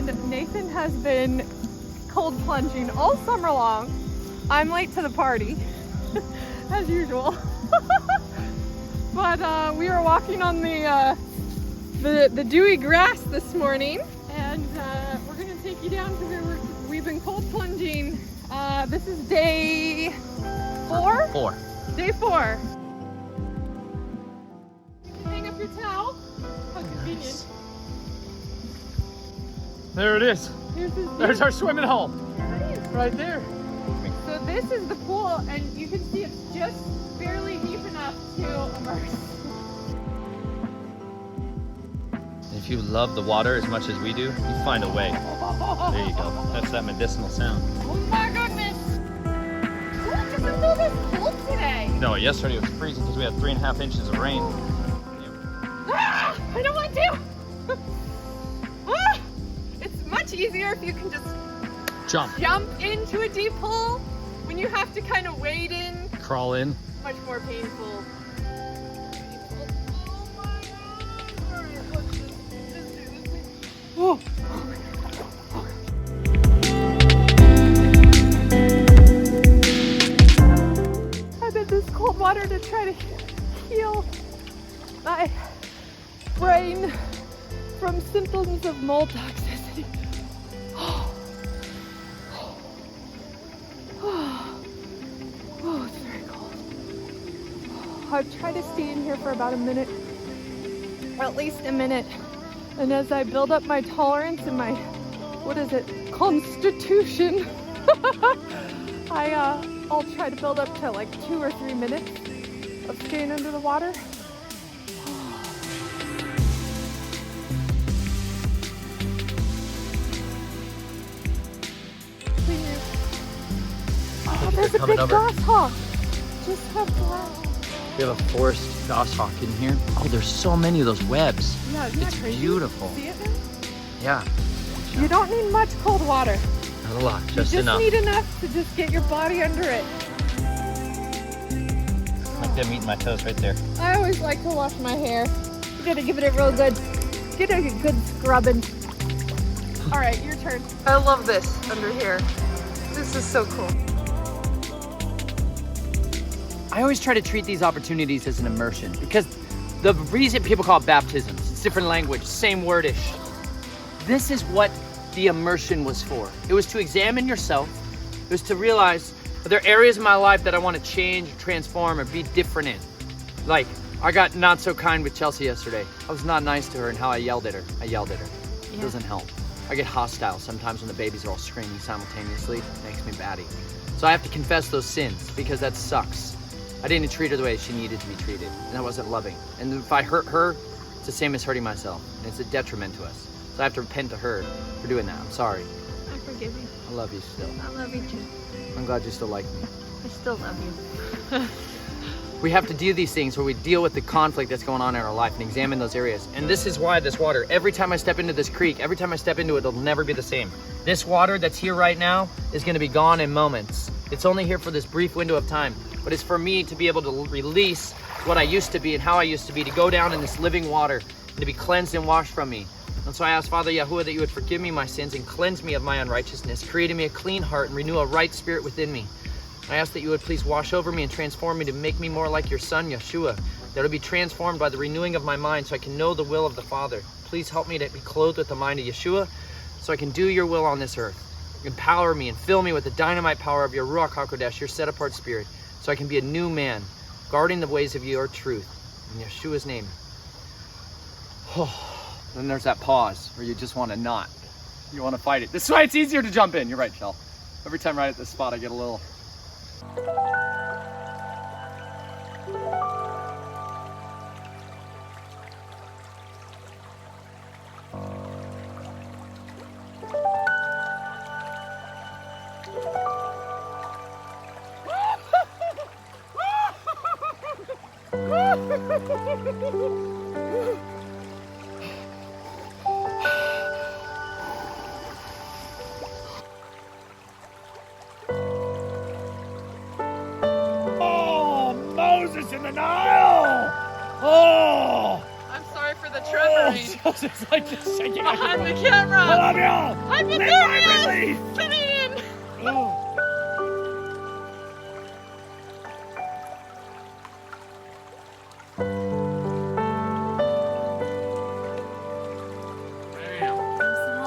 and Nathan has been cold plunging all summer long. I'm late to the party, as usual. But we were walking on the dewy grass this morning, and we're gonna take you down to where we've been cold plunging. This is day 4? 4. Day 4. You can hang up your towel. How convenient. There it is. There's our swimming hole. Right there. So this is the pool, and you can see it's just barely deep enough to immerse. If you love the water as much as we do, you find a way. There you go. That's that medicinal sound. Oh my goodness! Look, it doesn't feel this cold today. No, yesterday it was freezing because we had 3.5 inches of rain. Ah, I don't want to. Ah, it's much easier if you can just jump into a deep pool. When you have to kind of wade in, Crawl in. much more painful. Oh my God! All right, let's do this. Oh. I'm in this cold water to try to heal my brain from symptoms of mold toxicity. Oh, it's very cold. I've tried to stay in here for about a minute, or at least a minute. And as I build up my tolerance and my, constitution, I'll try to build up to like 2 or 3 minutes of staying under the water. Oh, there's a big goshawk. Just how flat. We have a forest goshawk in here. Oh, there's so many of those webs. Yeah, isn't that It's crazy? beautiful. See it now? Yeah. You don't need much cold water. Not a lot, You just enough. need enough to just get your body under it. Like them eating my toes right there. I always like to wash my hair. You gotta give it a real good, get a good scrubbing. All right, your turn. I love this under here. This is so cool. I always try to treat these opportunities as an immersion because the reason people call it baptisms, it's different language, same wordish. This is what the immersion was for. It was to examine yourself. It was to realize, are there areas in my life that I want to change, transform, or be different in? Like, I got not so kind with Chelsea yesterday. I was not nice to her in how I yelled at her. It doesn't help. I get hostile sometimes when the babies are all screaming simultaneously. It makes me batty. So I have to confess those sins because that sucks. I didn't treat her the way she needed to be treated, and I wasn't loving. And if I hurt her, it's the same as hurting myself, and it's a detriment to us. So I have to repent to her for doing that. I'm sorry. I forgive you. I love you still. I love you too. I'm glad you still like me. I still love you. We have to do these things where we deal with the conflict that's going on in our life and examine those areas. And this is why this water, every time I step into this creek, every time I step into it, it'll never be the same. This water that's here right now is going to be gone in moments. It's only here for this brief window of time, but it's for me to be able to release what I used to be and how I used to be, to go down in this living water and to be cleansed and washed from me. And so I ask Father Yahuwah that you would forgive me my sins and cleanse me of my unrighteousness, creating me a clean heart and renew a right spirit within me. I ask that you would please wash over me and transform me to make me more like your son, Yeshua, that I would be transformed by the renewing of my mind so I can know the will of the Father. Please help me to be clothed with the mind of Yeshua so I can do your will on this earth. Empower me and fill me with the dynamite power of your Ruach HaKodesh, your set-apart spirit, so I can be a new man, guarding the ways of your truth. In Yeshua's name. Then there's that pause where you just want to not. You want to fight it. This is why it's easier to jump in. You're right, Shell. Every time right at this spot, I get a little... In the Nile! Oh! I'm sorry for the trembling. girls is like just shaking. Behind the camera. I love y'all. I'm Live Hilarious. my relief. Canadian. Oh.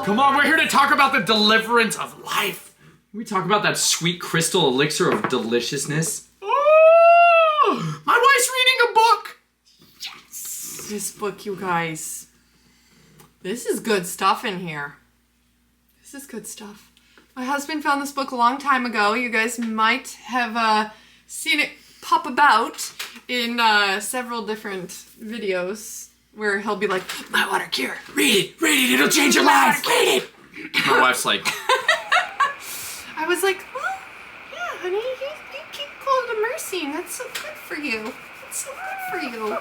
Come on, we're here to talk about the deliverance of life. We talk about that sweet crystal elixir of deliciousness. Oh, my wife's reading a book. Yes. This book, you guys. This is good stuff in here. This is good stuff. My husband found this book a long time ago. You guys might have seen it pop about in several different videos where he'll be like, my water cure. Read it, it'll change your life. Read it. My wife's like, I was like, well, yeah, honey, you keep cold immersing. That's so good for you. That's so good for you.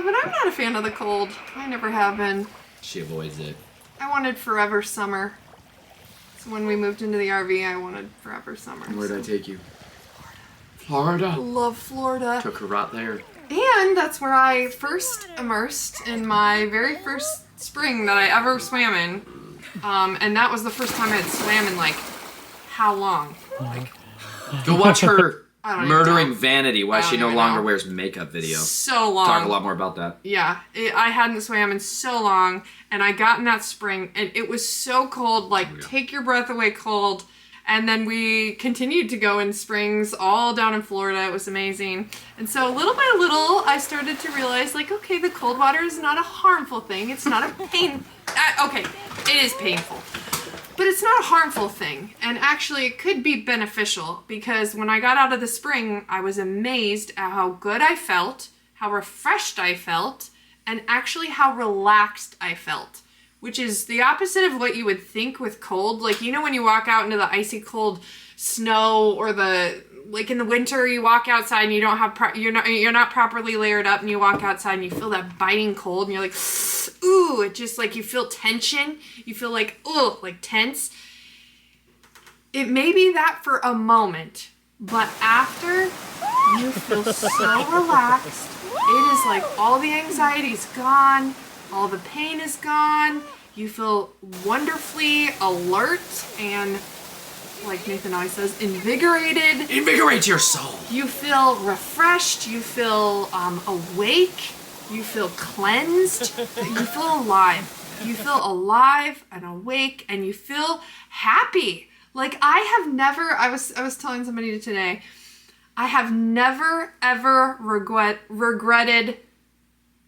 But I'm not a fan of the cold. I never have been. she avoids it. I wanted forever summer. So when we moved into the RV, I wanted forever summer. Where'd I take you? Florida. Love Florida. Took her right there. And that's where I first immersed in my very first spring that I ever swam in. And that was the first time I had swam in like, how long? Like, Go watch her I don't even murdering know. vanity why I she don't no even longer know. wears makeup video. So long. Talk a lot more about that. Yeah, I hadn't swam in so long, and I got in that spring, and it was so cold, like, take your breath away cold. And then we continued to go in springs all down in Florida. It was amazing. And so little by little, I started to realize, like, okay, the cold water is not a harmful thing. It's not a pain. Okay, it is painful. But it's not a harmful thing. And actually, it could be beneficial because when I got out of the spring, I was amazed at how good I felt, how refreshed I felt, and actually how relaxed I felt. Which is the opposite of what you would think with cold. Like, you know when you walk out into the icy cold snow or like in the winter you walk outside and you don't have, you're not properly layered up and you walk outside and you feel that biting cold and you're like, ooh, it just like you feel tension. You feel like, oh, like tense. It may be that for a moment, but after you feel so relaxed, it is like all the anxiety's gone. All the pain is gone. You feel wonderfully alert and, like Nathan always says, invigorated. Invigorate your soul. You feel refreshed. You feel awake. You feel cleansed. You feel alive. You feel alive and awake, and you feel happy. Like I was telling somebody today, I have never ever regretted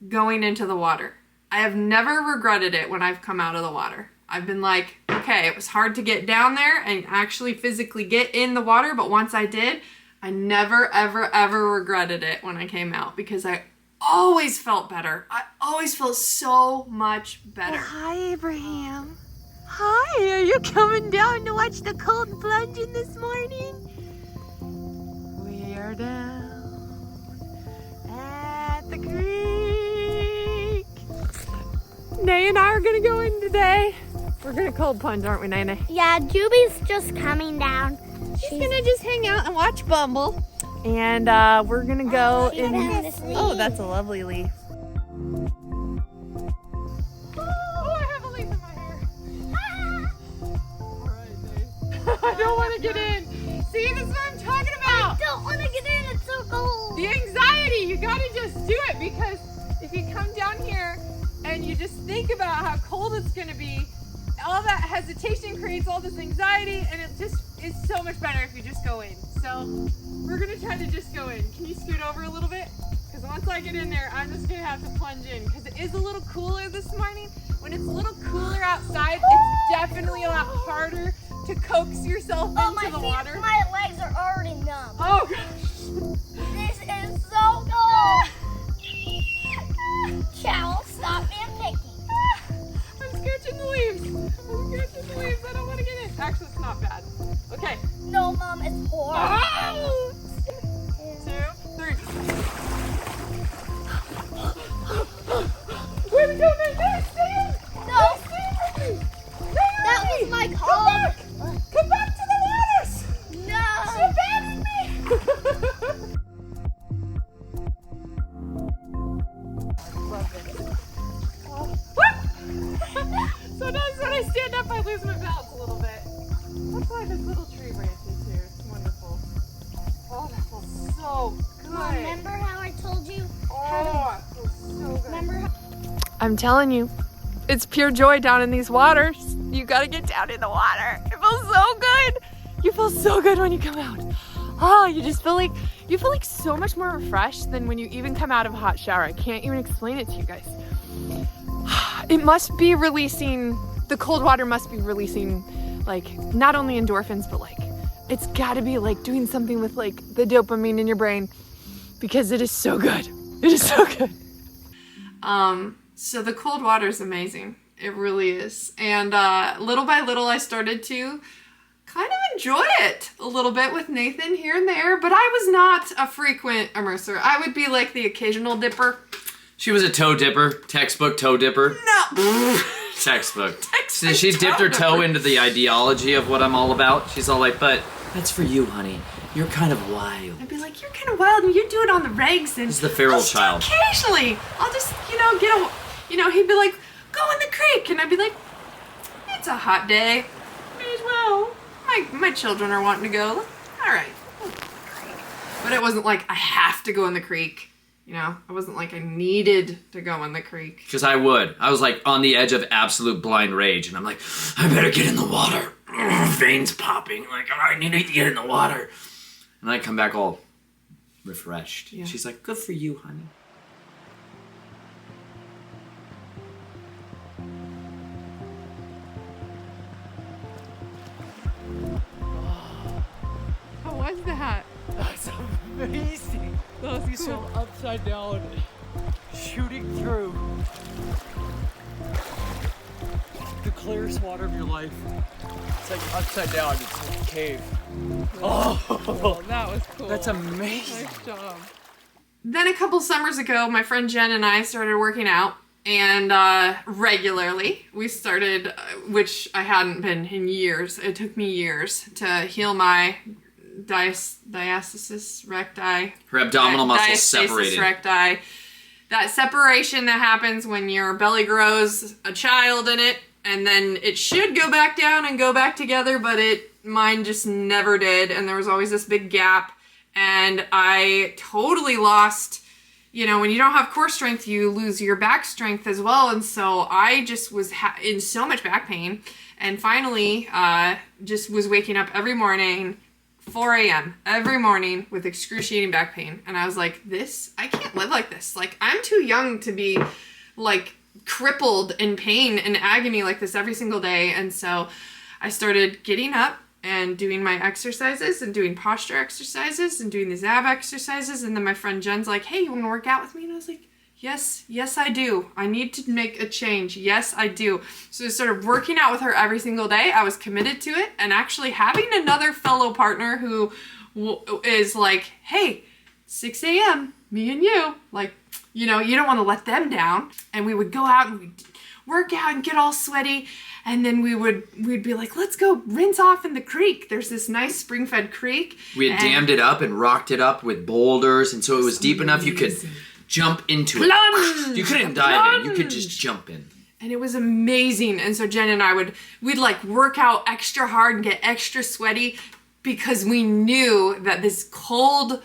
going into the water. I have never regretted it when I've come out of the water. I've been like, okay, it was hard to get down there and actually physically get in the water, but once I did, I never, ever, ever regretted it when I came out because I always felt better. I always felt so much better. Oh, hi, Abraham. Hi, are you coming down to watch the cold plunging this morning? We are down at the creek. Nay and I are gonna go in today. We're gonna cold plunge, aren't we, Nene? Yeah, Juby's just coming down. She's gonna just hang out and watch Bumble. And we're gonna go in. Oh, that's a lovely leaf. Oh, I have a leaf in my hair. All right, Nate. I don't want to get in. See, this is what I'm talking about. I don't want to get in, it's so cold. The anxiety, you gotta just do it because if you come down here and you just think about how cold it's gonna be, all that hesitation creates all this anxiety and it just is so much better if you just go in. So we're gonna try to just go in. Can you scoot over a little bit? Because once I get in there, I'm just gonna have to plunge in because it is a little cooler this morning. When it's a little cooler outside, it's definitely a lot harder to coax yourself into the water. My legs are already numb. Oh gosh. This is so cold. Chow, stop being picky. I'm scratching the leaves. I don't want to get in. Actually, it's not bad. Okay. No, Mom, it's horrible. Oh! 2, 3. Way to go, Nate! Stay in! No. Stay in with me! That was my call. Come back to the waters! No. She abandoned me! up, I lose my balance a little bit. That's why this little tree branch is here. It's wonderful. Oh, that feels so good. Mom, remember how I told you? Oh, it feels so good. Remember how I'm telling you, it's pure joy down in these waters. You gotta get down in the water. It feels so good. You feel so good when you come out. Oh, you just feel like so much more refreshed than when you even come out of a hot shower. I can't even explain it to you guys. It must be releasing, the cold water must be releasing like not only endorphins, but like it's gotta be like doing something with like the dopamine in your brain because it is so good. It is so good. So the cold water is amazing. It really is. And little by little, I started to kind of enjoy it a little bit with Nathan here and there, but I was not a frequent immerser. I would be like the occasional dipper. She was a toe dipper, textbook toe dipper. No. Textbook. Textbook She dipped her toe dipper. into the ideology of what I'm all about. She's all like, but that's for you, honey. You're kind of wild. I'd be like, you're kind of wild and you do it on the regs. And This is the feral I'll just do it child. occasionally. I'll just, he'd be like, go in the creek. And I'd be like, it's a hot day. May as well. My children are wanting to go. All right. But it wasn't like I have to go in the creek. I wasn't like I needed to go in the creek. Because I would. I was like on the edge of absolute blind rage. And I'm like, I better get in the water. Veins popping. Like, I need to get in the water. And I come back all refreshed. Yeah. She's like, good for you, honey. How was that? That's amazing. That was So upside down, shooting through the clearest water of your life. It's like upside down. It's like a cave. Oh, That was cool. that's amazing. Nice job. Then a couple summers ago, my friend Jen and I started working out, and regularly we started, which I hadn't been in years. It took me years to heal my diastasis recti. Her abdominal muscles Diastasis separated. recti. That separation that happens when your belly grows a child in it, and then it should go back down and go back together, but mine just never did, and there was always this big gap, and I totally lost, when you don't have core strength, you lose your back strength as well, and so I just was in so much back pain, and finally just was waking up every morning 4 a.m. every morning with excruciating back pain. And I was like, I can't live like this. Like, I'm too young to be like crippled in pain and agony like this every single day. And so I started getting up and doing my exercises and doing posture exercises and doing these ab exercises. And then my friend Jen's like, hey, you want to work out with me? And I was like, yes, I do. I need to make a change. Yes, I do. So I started working out with her every single day. I was committed to it, and actually having another fellow partner who is like, hey, 6 a.m., me and you, like, you don't want to let them down. And we would go out and we'd work out and get all sweaty. And then we'd be like, let's go rinse off in the creek. There's this nice spring-fed creek. We had dammed it up and rocked it up with boulders, and so it was deep enough you could jump into Plunge! it. You couldn't dive in, you could just jump in. And it was amazing. And so Jen and I we'd like work out extra hard and get extra sweaty because we knew that this cold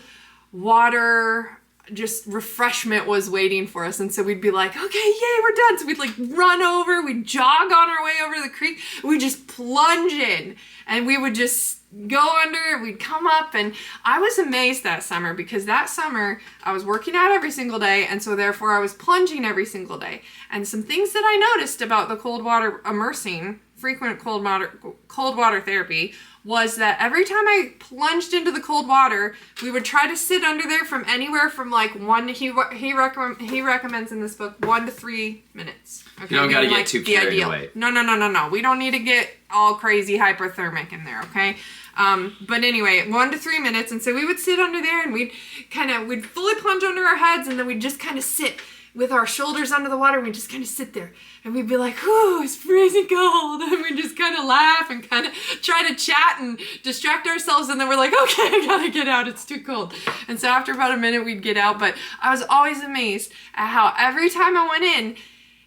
water just refreshment was waiting for us. And so we'd be like, okay, yay, we're done. So we'd like run over, we'd jog on our way over the creek, we'd just plunge in, and we would just go under, we'd come up. And I was amazed that summer because that summer I was working out every single day, and so therefore I was plunging every single day. And some things that I noticed about the cold water immersing, frequent cold water therapy, was that every time I plunged into the cold water, we would try to sit under there from anywhere from like he recommends in this book 1 to 3 minutes. Okay, You don't gotta being, get like, too the carried ideal. away. No. We don't need to get all crazy hyperthermic in there, okay? But anyway, 1 to 3 minutes, and so we would sit under there and we'd fully plunge under our heads, and then we'd just kind of sit with our shoulders under the water, and we'd just kind of sit there, and we'd be like, whew, it's freezing cold, and we'd just kind of laugh and kind of try to chat and distract ourselves, and then we're like, okay, I gotta get out, it's too cold. And so after about a minute, we'd get out, but I was always amazed at how every time I went in,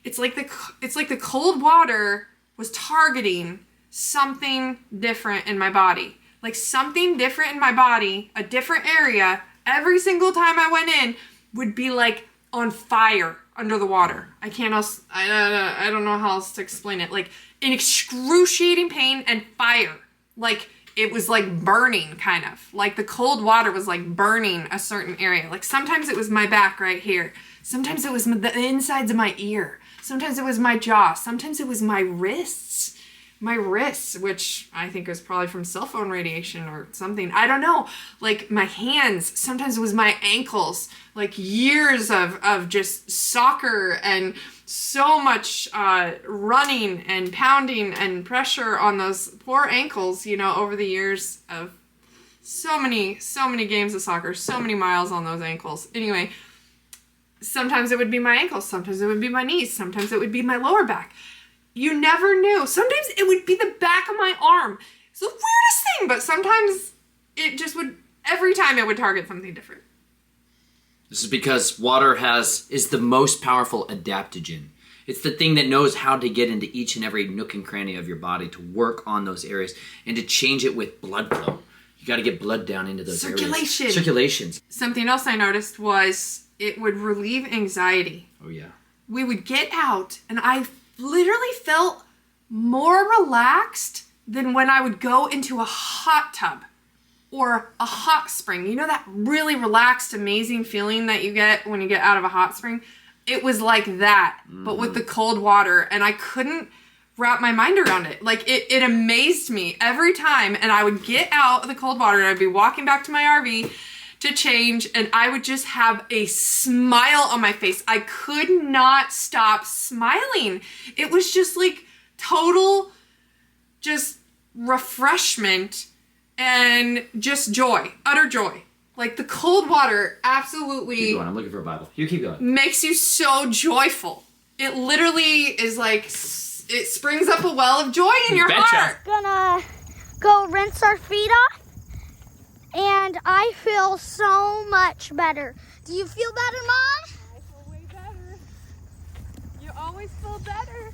it's like the cold water was targeting something different in my body. Like something different in my body, a different area, every single time I went in would be like on fire under the water. I don't know how else to explain it. Like in excruciating pain and fire. Like it was like burning kind of. Like the cold water was like burning a certain area. Like sometimes it was my back right here. Sometimes it was the insides of my ear. Sometimes it was my jaw. Sometimes it was my wrists. My wrists, which I think was probably from cell phone radiation or something. I don't know. Like my hands. Sometimes it was my ankles. Like years of just soccer and so much running and pounding and pressure on those poor ankles, you know, over the years of so many games of soccer, so many miles on those ankles. Anyway, sometimes it would be my ankles. Sometimes it would be my knees. Sometimes it would be my lower back. You never knew. Sometimes it would be the back of my arm. It's the weirdest thing, but sometimes it just would, every time it would target something different. This is because water is the most powerful adaptogen. It's the thing that knows how to get into each and every nook and cranny of your body to work on those areas and to change it with blood flow. You got to get blood down into those areas. Circulations. Something else I noticed was it would relieve anxiety. Oh, yeah. We would get out and I literally felt more relaxed than when I would go into a hot tub or a hot spring. You know that really relaxed, amazing feeling that you get when you get out of a hot spring? It was like that, but with the cold water, and I couldn't wrap my mind around it. Like it amazed me every time, and I would get out of the cold water and I'd be walking back to my RV to change, and I would just have a smile on my face. I could not stop smiling. It was just like total just refreshment and just joy, utter joy. Like the cold water absolutely Keep going, I'm looking for a Bible. You keep going. makes you so joyful. It literally is like, it springs up a well of joy in your Betcha. heart. Gonna go rinse our feet off, and I feel so much better. Do you feel better, Mom? I feel way better. You always feel better.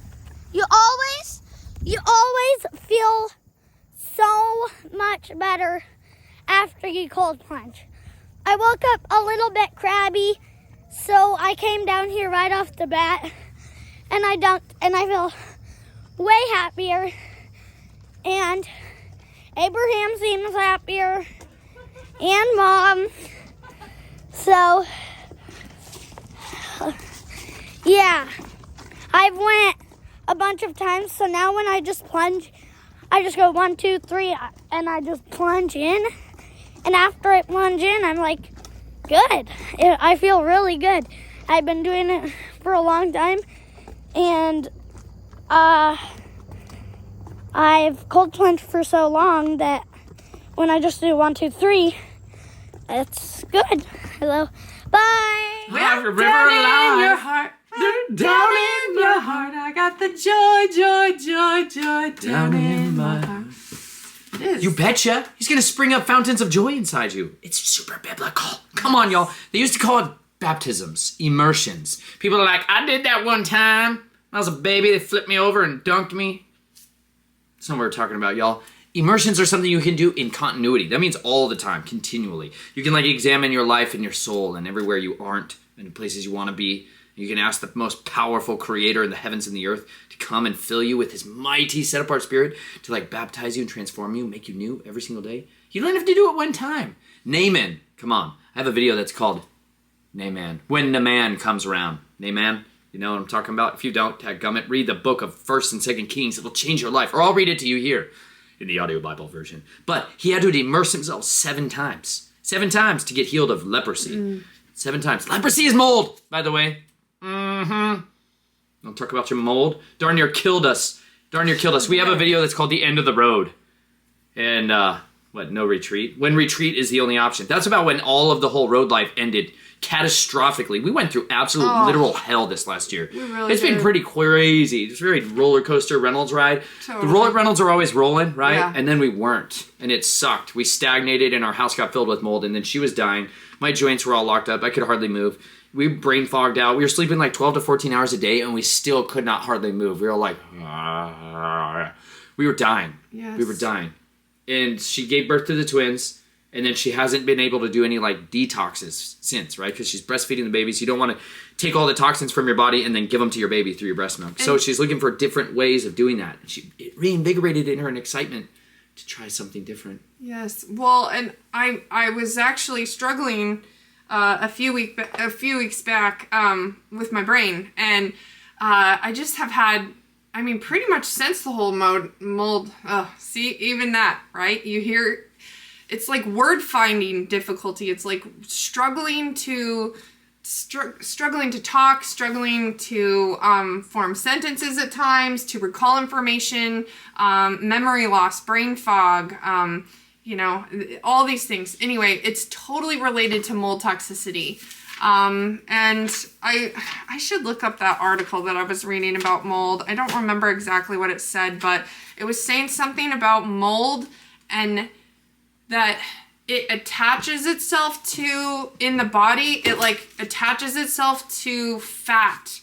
You always feel so much better after you cold plunge. I woke up a little bit crabby, so I came down here right off the bat, and I dunked, and I feel way happier, and Abraham seems happier, and Mom. So, yeah, I've went a bunch of times, so now when I just plunge, I just go 1, 2, 3, and I just plunge in. And after I plunge in, I'm like, good. I feel really good. I've been doing it for a long time, and I've cold plunged for so long that when I just do 1, 2, 3, it's good. Hello, bye. We have a river Down in alive. your heart. Down in your heart. I got the joy down in my heart. It is. You betcha. He's going to spring up fountains of joy inside you. It's super biblical. Come on, y'all. They used to call it baptisms, immersions. People are like, I did that one time. When I was a baby, they flipped me over and dunked me. That's not what we're talking about, y'all. Immersions are something you can do in continuity. That means all the time, continually. You can like examine your life and your soul and everywhere you aren't and the places you want to be. You can ask the most powerful creator in the heavens and the earth to come and fill you with his mighty set-apart spirit to like baptize you and transform you, make you new every single day. You don't have to do it one time. Naaman, come on. I have a video that's called Naaman. When the man comes around. Naaman, you know what I'm talking about? If you don't, dadgummit, read the book of 1st and 2nd Kings. It'll change your life. Or I'll read it to you here in the audio Bible version. But he had to immerse himself 7 times. 7 times to get healed of leprosy. 7 times. Leprosy is mold, by the way. Don't talk about your mold. Darn near killed us. We have a video that's called The End of the Road. And, no retreat? When retreat is the only option. That's about when all of the whole road life ended catastrophically. We went through absolute literal hell this last year. It's been pretty crazy. It's a very roller coaster Reynolds ride. Totally. The Reynolds are always rolling, right? Yeah. And then we weren't. And it sucked. We stagnated and our house got filled with mold. And then she was dying. My joints were all locked up. I could hardly move. we brain fogged out. We were sleeping like 12 to 14 hours a day, and we still could not hardly move. We were like, we were dying. Yes. We were dying. And she gave birth to the twins, and then she hasn't been able to do any like detoxes since, right? Because she's breastfeeding the babies. You don't want to take all the toxins from your body and then give them to your baby through your breast milk. So she's looking for different ways of doing that. It reinvigorated in her an excitement to try something different. Yes. Well, and I was actually struggling a few weeks back with my brain, and I just have had, I mean, pretty much since the whole mold. See, even that, right? You hear, it's like word finding difficulty. It's like struggling to talk, struggling to form sentences at times, to recall information, memory loss, brain fog, all these things. Anyway, it's totally related to mold toxicity. And I should look up that article that I was reading about mold. I don't remember exactly what it said, but it was saying something about mold and that it attaches itself to, in the body, it like attaches itself to fat,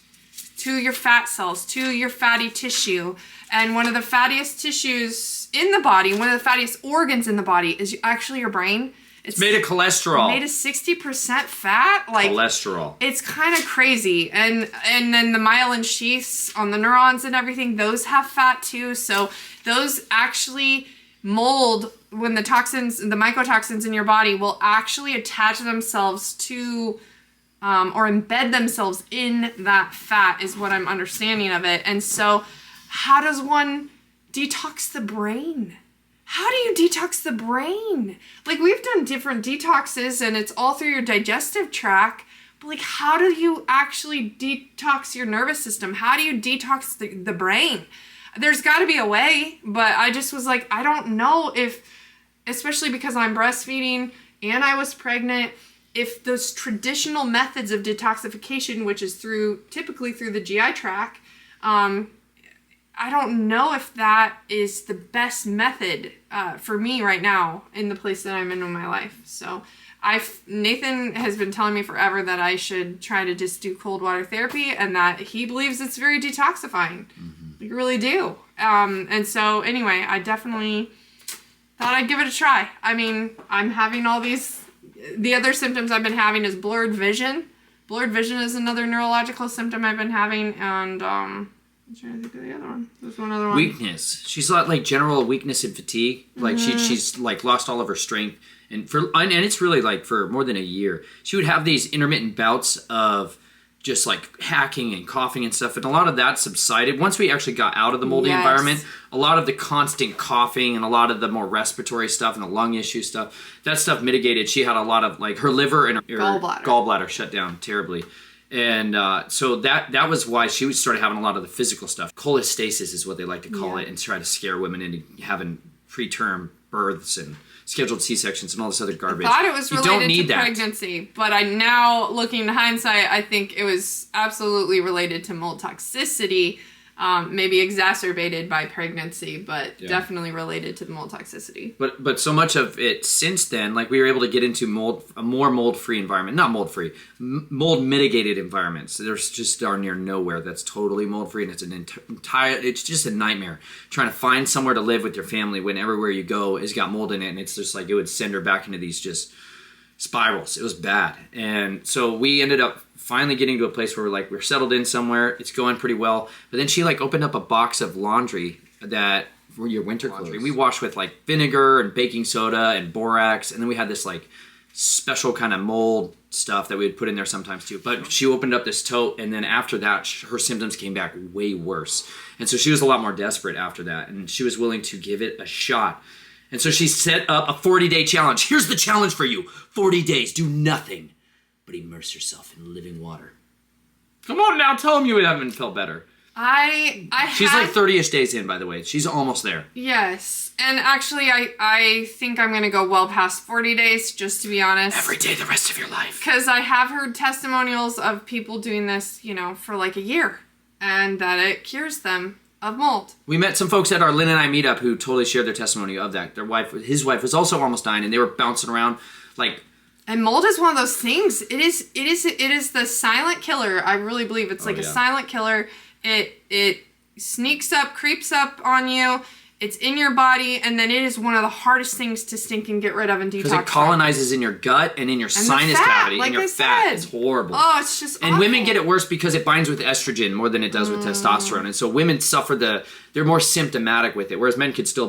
to your fat cells, to your fatty tissue. And one of the fattiest tissues in the body, one of the fattiest organs in the body is actually your brain. It's made of cholesterol. Made of 60% fat. Like cholesterol. It's kind of crazy. And then the myelin sheaths on the neurons and everything, those have fat too. So those actually mold, when the toxins, the mycotoxins in your body will actually attach themselves to or embed themselves in that fat, is what I'm understanding of it. And so how does one detox the brain? How do you detox the brain? Like, we've done different detoxes and it's all through your digestive tract, but like, how do you actually detox your nervous system? How do you detox the brain? There's got to be a way, but I just was like, I don't know if, especially because I'm breastfeeding and I was pregnant, if those traditional methods of detoxification, which is typically through the GI tract, I don't know if that is the best method for me right now in the place that I'm in my life. So Nathan has been telling me forever that I should try to just do cold water therapy, and that he believes it's very detoxifying. Mm-hmm. You really do. And so anyway, I definitely thought I'd give it a try. I mean, I'm having all these, the other symptoms I've been having is blurred vision. Blurred vision is another neurological symptom I've been having, and I'm trying to think of the other one. There's one other one. Weakness. She's got like general weakness and fatigue. Like she's like lost all of her strength, and it's really like for more than a year. She would have these intermittent bouts of just like hacking and coughing and stuff, and a lot of that subsided once we actually got out of the moldy environment. A lot of the constant coughing and a lot of the more respiratory stuff and the lung issue stuff, that stuff mitigated. She had a lot of like her liver and her gallbladder shut down terribly. And so that was why she started having a lot of the physical stuff. Cholestasis is what they like to call it, and try to scare women into having preterm births and scheduled C-sections and all this other garbage. I thought it was related to pregnancy, but I now, looking in hindsight, I think it was absolutely related to mold toxicity, maybe exacerbated by pregnancy, but definitely related to the mold toxicity. But so much of it since then, like we were able to get into a more mold-free environment. Not mold-free, mold-mitigated environments. There's just darn near nowhere that's totally mold-free, and it's it's just a nightmare trying to find somewhere to live with your family when everywhere you go has got mold in it, and it's just like it would send her back into these just spirals. It was bad. And so we ended up finally getting to a place where we're settled in somewhere. It's going pretty well. But then she like opened up a box of laundry that were your winter clothes. We washed with like vinegar and baking soda and borax. And then we had this like special kind of mold stuff that we would put in there sometimes too. But she opened up this tote, and then after that, her symptoms came back way worse. And so she was a lot more desperate after that. And she was willing to give it a shot. And so she set up a 40-day challenge. Here's the challenge for you. 40 days, do nothing but immerse yourself in living water. Come on now, tell them you haven't felt better. She's like 30-ish days in, by the way. She's almost there. Yes. And actually, I think I'm going to go well past 40 days, just to be honest. Every day the rest of your life. Because I have heard testimonials of people doing this, for like a year, and that it cures them of mold. We met some folks at our Lynn and I meetup who totally shared their testimony of that. His wife was also almost dying, and they were bouncing around like And mold is one of those things. It is the silent killer. I really believe it's like a silent killer. It sneaks up, creeps up on you. It's in your body, and then it is one of the hardest things to stink and get rid of and detox. Because it colonizes in your gut and in your sinus cavity, and your fat. It's horrible. Oh, it's just And awful. women get it worse because it binds with estrogen more than it does with testosterone. And so women suffer they're more symptomatic with it, whereas men could still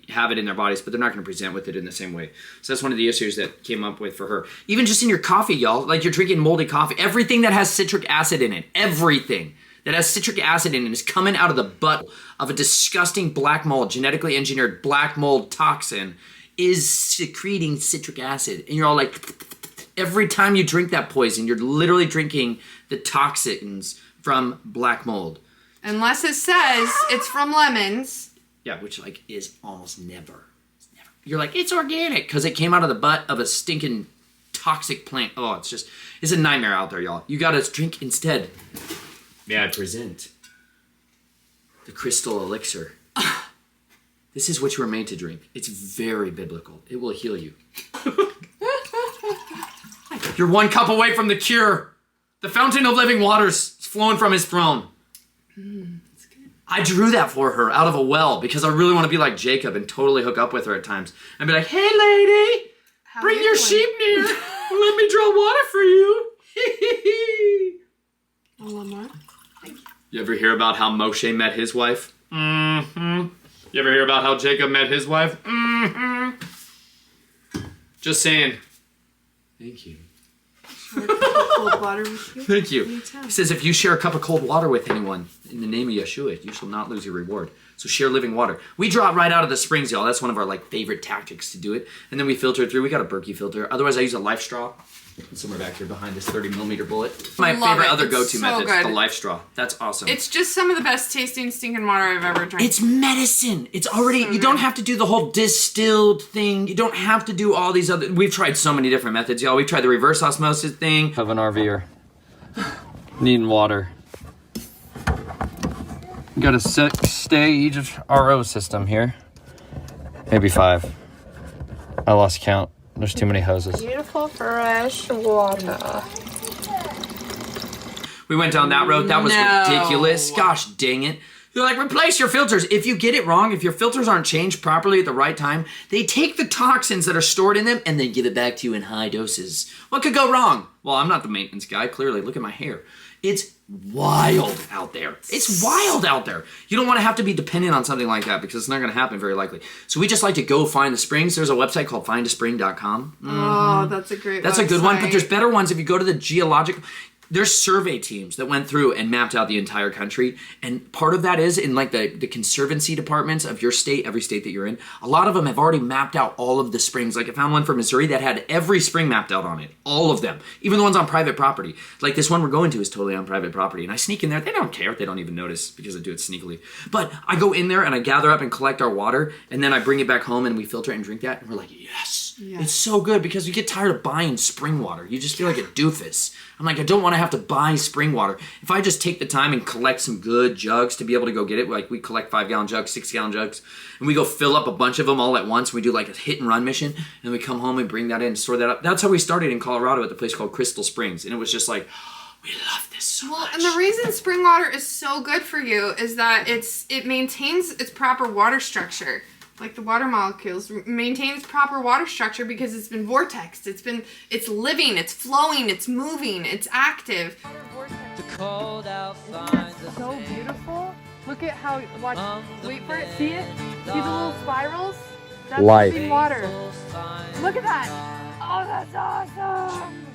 have it in their bodies, but they're not going to present with it in the same way. So that's one of the issues that came up with for her. Even just in your coffee, y'all, like you're drinking moldy coffee, everything that has citric acid in it, everything that has citric acid in it is coming out of the butt of a disgusting black mold, genetically engineered black mold toxin is secreting citric acid. And you're all like, every time you drink that poison, you're literally drinking the toxins from black mold. Unless it says it's from lemons. Yeah, which like is almost never. You're like, it's organic because it came out of the butt of a stinking toxic plant. Oh, it's a nightmare out there, y'all. You gotta drink instead. May I present the crystal elixir? This is what you were made to drink. It's very biblical. It will heal you. You're one cup away from the cure. The fountain of living waters is flowing from his throne. That's good. I drew that for her out of a well because I really want to be like Jacob and totally hook up with her at times. And be like, hey lady, bring your sheep near. Let me draw water for you. One more. You ever hear about how Moshe met his wife? Mm-hmm. You ever hear about how Jacob met his wife? Mm-hmm. Just saying. Thank you. Cold water with you. Thank you. He says if you share a cup of cold water with anyone in the name of Yeshua, you shall not lose your reward. So share living water. We draw it right out of the springs, y'all. That's one of our favorite tactics to do it. And then we filter it through. We got a Berkey filter. Otherwise, I use a life straw. It's somewhere back here behind this 30mm bullet. My favorite other go-to method is the life straw. That's awesome. It's just some of the best tasting stinking water I've ever drank. It's medicine. It's already, you don't have to do the whole distilled thing. You don't have to do all these other, we've tried so many different methods, y'all. We've tried the reverse osmosis thing. Of an RVer needing water. Got a 6-stage RO system here. Maybe 5. I lost count. There's too many hoses. Beautiful fresh water. We went down that road. That was ridiculous. Gosh dang it. You're like, replace your filters. If you get it wrong, if your filters aren't changed properly at the right time, they take the toxins that are stored in them and they give it back to you in high doses. What could go wrong? Well, I'm not the maintenance guy, clearly. Look at my hair. It's wild out there. It's wild out there. You don't want to have to be dependent on something like that because it's not going to happen very likely. So we just like to go find the springs. There's a website called findaspring.com. Mm-hmm. Oh, that's a great That's website. a good one, but there's better ones if you go to the geological... There's survey teams that went through and mapped out the entire country. And part of that is in the conservancy departments of your state, every state that you're in, a lot of them have already mapped out all of the springs. Like I found one for Missouri that had every spring mapped out on it. All of them. Even the ones on private property. Like this one we're going to is totally on private property. And I sneak in there. They don't care. They don't even notice because I do it sneakily. But I go in there and I gather up and collect our water. And then I bring it back home and we filter it and drink that. And we're like, yes. It's so good because you get tired of buying spring water. You just feel like a doofus. I'm like, I don't want to have to buy spring water. If I just take the time and collect some good jugs to be able to go get it, like we collect 5-gallon jugs, 6-gallon jugs, and we go fill up a bunch of them all at once. We do like a hit and run mission, and we come home and bring that in and store that up. That's how we started in Colorado at the place called Crystal Springs, and it was just like, we love this so much. And the reason spring water is so good for you is that it maintains its proper water structure. Like the water molecules maintain its proper water structure because it's been vortexed. It's living, it's flowing, it's moving, it's active. So beautiful. Look at how, wait for it, see it? See the little spirals? That's living water. Look at that. Oh, that's awesome.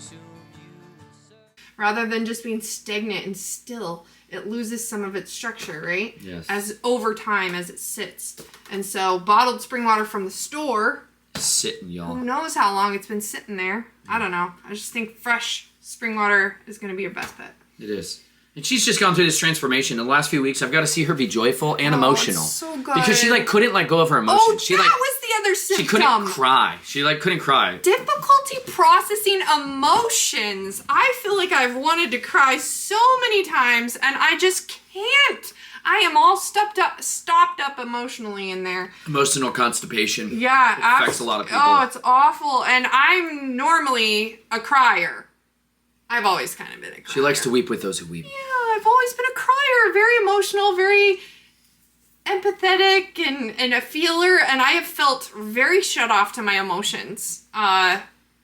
Rather than just being stagnant and still, it loses some of its structure, right? Yes. As over time as it sits. And so bottled spring water from the store, sitting, y'all. who knows how long it's been sitting there. I don't know. I just think fresh spring water is going to be your best bet. It is. And she's just gone through this transformation. In the last few weeks, I've got to see her be joyful and emotional. It's so good. Because she couldn't let go of her emotions. Oh, she that was the other symptom. She couldn't cry. She couldn't cry. Difficulty processing emotions. I feel like I've wanted to cry so many times and I just can't. I am all stopped up emotionally in there. Emotional constipation. Yeah. Affects a lot of people. Oh, it's awful. And I'm normally a crier. I've always kind of been a crier. She likes to weep with those who weep. Yeah, I've always been a crier. Very emotional, very empathetic and a feeler. And I have felt very shut off to my emotions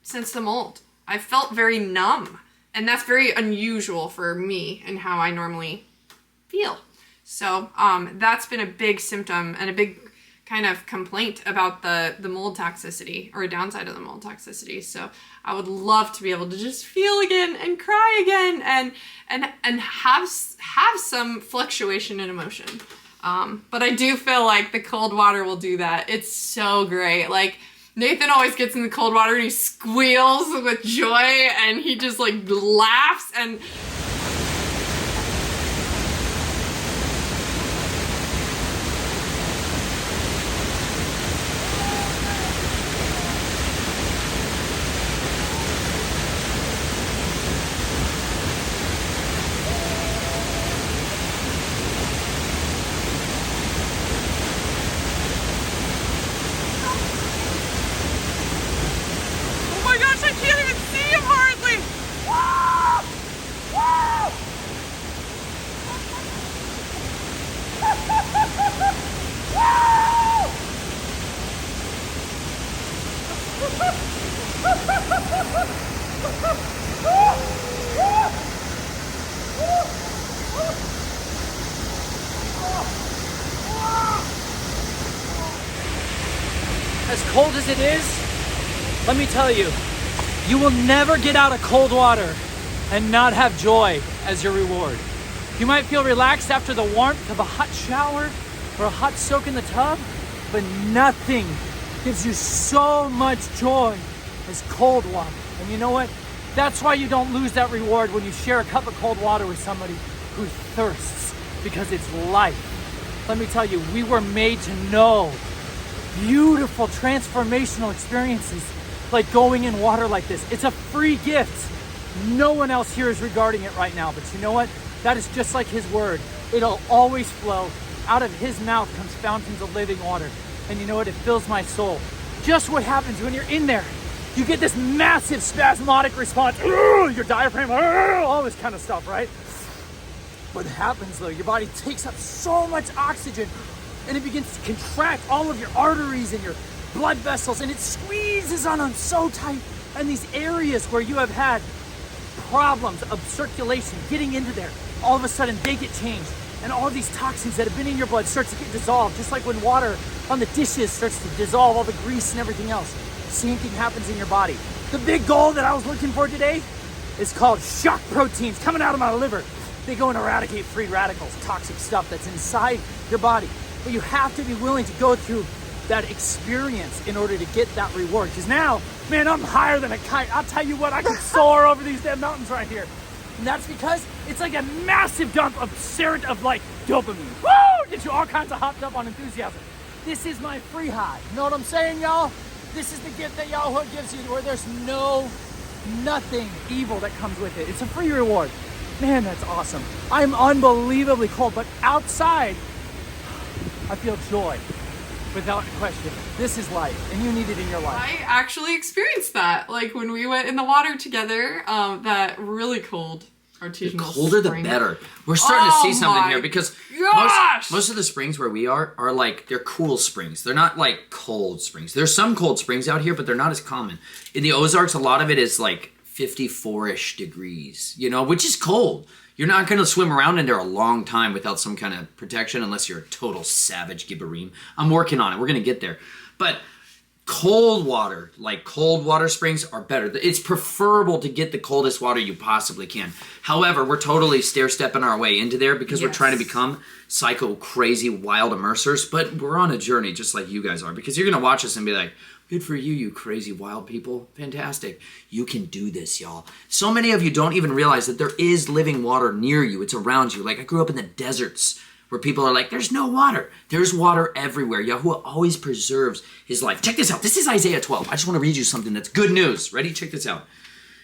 since the mold. I felt very numb. And that's very unusual for me and how I normally feel. So that's been a big symptom and a big kind of complaint about the mold toxicity, or a downside of the mold toxicity. So I would love to be able to just feel again and cry again and have some fluctuation in emotion. But I do feel like the cold water will do that. It's so great. Like, Nathan always gets in the cold water and he squeals with joy and he just like laughs and... I can't even see him hardly! Woo! Woo! As cold as it is, let me tell you, you will never get out of cold water and not have joy as your reward. You might feel relaxed after the warmth of a hot shower or a hot soak in the tub, but nothing gives you so much joy as cold water. And you know what? That's why you don't lose that reward when you share a cup of cold water with somebody who thirsts, because it's life. Let me tell you, we were made to know beautiful transformational experiences like going in water like this. It's a free gift. No one else here is regarding it right now, but you know what? That is just like his word. It'll always flow. Out of his mouth comes fountains of living water. And you know what? It fills my soul. Just what happens when you're in there. You get this massive spasmodic response. Your diaphragm, all this kind of stuff, right? What happens though, your body takes up so much oxygen and it begins to contract all of your arteries and your blood vessels, and it squeezes on them so tight. And these areas where you have had problems of circulation getting into there, all of a sudden they get changed, and all these toxins that have been in your blood starts to get dissolved, just like when water on the dishes starts to dissolve all the grease and everything else. Same thing happens in your body. The big goal that I was looking for today is called shock proteins coming out of my liver. They go and eradicate free radicals, toxic stuff that's inside your body. But you have to be willing to go through that experience in order to get that reward. Because now, man, I'm higher than a kite. I'll tell you what, I can soar over these damn mountains right here. And that's because it's like a massive dump of like dopamine. Woo! Gets you all kinds of hopped up on enthusiasm. This is my free high. You know what I'm saying, y'all? This is the gift that Yahweh gives you, where there's nothing evil that comes with it. It's a free reward. Man, that's awesome. I'm unbelievably cold, but outside, I feel joy. Without question. This is life, and you need it in your life. I actually experienced that. Like when we went in the water together, that really cold artesian The colder spring. the better. We're starting to see something my here because gosh! most of the springs where we are like, they're cool springs. They're not like cold springs. There's some cold springs out here, but they're not as common. In the Ozarks, a lot of it is like 54-ish degrees, you know, which is cold. You're not going to swim around in there a long time without some kind of protection unless you're a total savage gibberim. I'm working on it. We're going to get there. But cold water, like cold water springs, are better. It's preferable to get the coldest water you possibly can. However, we're totally stair-stepping our way into there because we're trying to become psycho, crazy, wild immersers. But we're on a journey just like you guys are, because you're going to watch us and be like, good for you, you crazy wild people. Fantastic. You can do this, y'all. So many of you don't even realize that there is living water near you. It's around you. Like, I grew up in the deserts where people are like, there's no water. There's water everywhere. Yahuwah always preserves his life. Check this out. This is Isaiah 12. I just want to read you something that's good news. Ready? Check this out.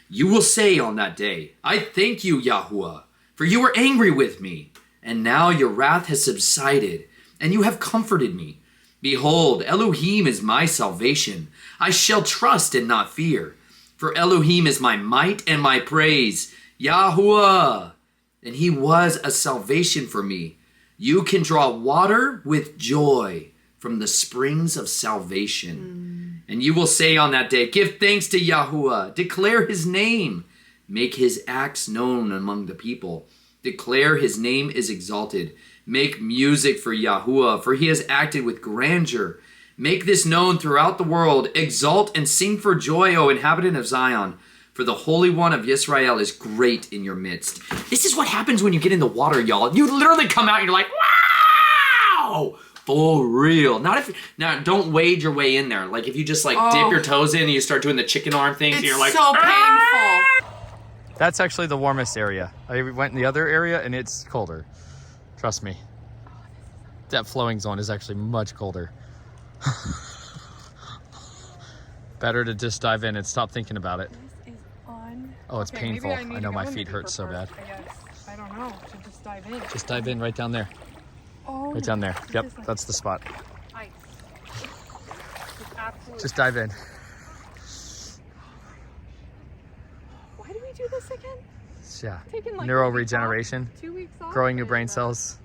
You will say on that day, I thank you, Yahuwah, for you were angry with me, And now your wrath has subsided, and you have comforted me. Behold, Elohim is my salvation. I shall trust and not fear. For Elohim is my might and my praise. Yahuwah. And he was a salvation for me. You can draw water with joy from the springs of salvation. And you will say on that day, give thanks to Yahuwah. Declare his name. Make his acts known among the people. Declare his name is exalted. Make music for Yahuwah, for he has acted with grandeur. Make this known throughout the world. Exalt and sing for joy, O inhabitant of Zion. For the Holy One of Israel is great in your midst. This is what happens when you get in the water, y'all. You literally come out and you're like, wow! For real. Now, don't wade your way in there. Like, if you just, like, dip your toes in and you start doing the chicken arm things, and you're like, so painful. That's actually the warmest area. I went in the other area and it's colder. Trust me. That flowing zone is actually much colder. Better to just dive in and stop thinking about it. This is on. Oh, it's Okay, painful. maybe I know to my go in feet the hurt deeper so bad. part, I guess. I don't know. Should just dive in. Just dive in right down there. Oh, Right down there. this Yep, is like that's the spot. ice. It's absolute. Just dive in. Why do we do this again? Yeah. Taking like Neural a week regeneration. off, 2 weeks off. Growing new and, brain cells.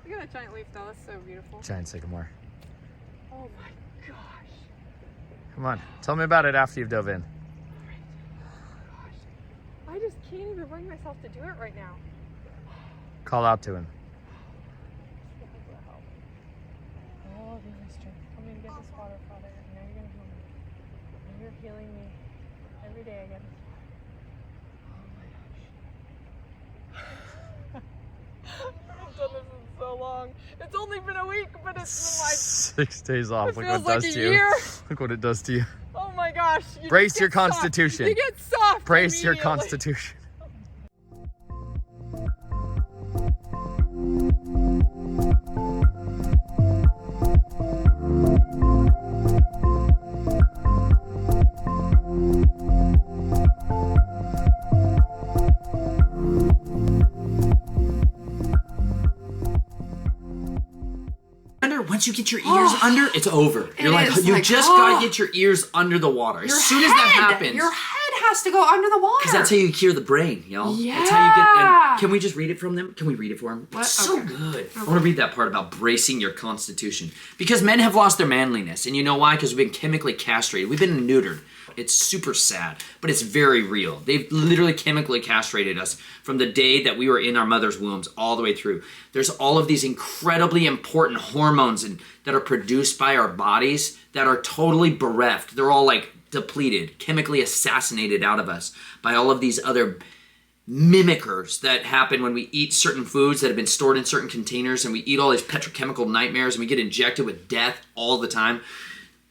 Look at that giant leaf though. That's so beautiful. Giant sycamore. Oh my gosh. Come on. Tell me about it after you've dove in. I just can't even bring myself to do it right now. Call out to him. Oh, give me strength. I'm gonna get this water, Father. I know you're gonna heal me. I know you're healing me. Every day I get this water. Oh my gosh. I haven't done this in so long. It's only been a week, but it's been like 6 days off. it Look feels what it like does a to you. year. Look what it does to you. Oh my gosh. You Brace just your get soft. constitution. You get soft. Brace your immediately. constitution. Once you get your ears under, it's over. You're like, is you like, just gotta get your ears under the water. As soon as that happens, Your head has to go under the water. because that's how you cure the brain, y'all. Yeah. That's how you get. And can we just read it from them? Can we read it for them? What? It's so Okay. good. I want to read that part about bracing your constitution, because men have lost their manliness, and you know why? Because we've been chemically castrated. We've been neutered. It's super sad, but it's very real. They've literally chemically castrated us from the day that we were in our mother's wombs all the way through. There's all of these incredibly important hormones that are produced by our bodies that are totally bereft. They're all like depleted, chemically assassinated out of us by all of these other mimickers that happen when we eat certain foods that have been stored in certain containers, and we eat all these petrochemical nightmares, and we get injected with death all the time.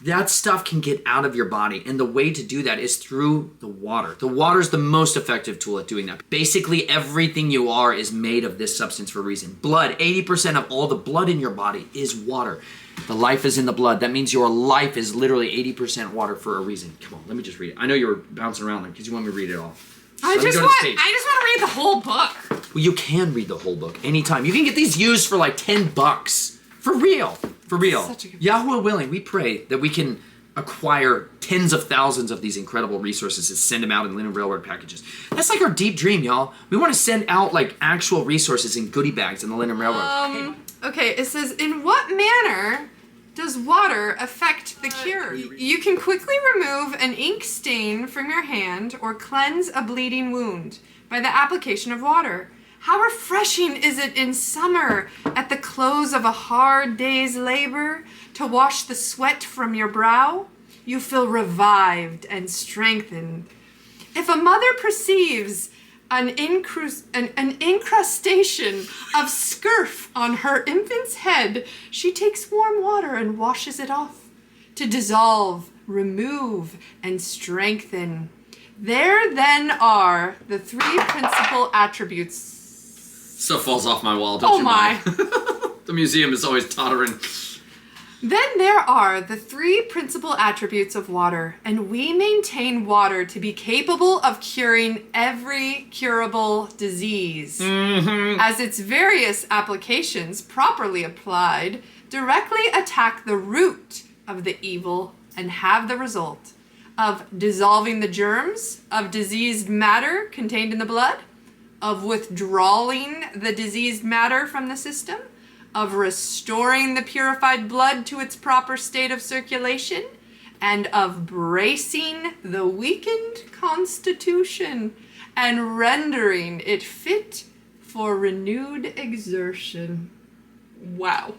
That stuff can get out of your body, and the way to do that is through the water. The water is the most effective tool at doing that. Basically, everything you are is made of this substance for a reason. Blood, 80% of all the blood in your body is water. The life is in the blood. That means your life is literally 80% water for a reason. Come on, let me just read it. I know you were bouncing around there because you want me to read it all. I just want to read the whole book. Well, you can read the whole book anytime. You can get these used for like $10. For real. For real. Such a good Yahweh willing, we pray that we can acquire tens of thousands of these incredible resources and send them out in LinenRailroad packages. That's like our deep dream, y'all. We want to send out like actual resources in goodie bags in the LinenRailroad. Okay, it says, in what manner does water affect the cure? You can quickly remove an ink stain from your hand or cleanse a bleeding wound by the application of water. How refreshing is it in summer at the close of a hard day's labor to wash the sweat from your brow? You feel revived and strengthened. If a mother perceives an incrustation of scurf on her infant's head, she takes warm water and washes it off to dissolve, remove, and strengthen. There then are the three principal attributes. Stuff falls off my wall, don't Oh you my. mind? The museum is always tottering. Then there are the 3 principal attributes of water, and we maintain water to be capable of curing every curable disease, as its various applications, properly applied, directly attack the root of the evil and have the result of dissolving the germs of diseased matter contained in the blood, of withdrawing the diseased matter from the system, of restoring the purified blood to its proper state of circulation, and of bracing the weakened constitution and rendering it fit for renewed exertion. Wow.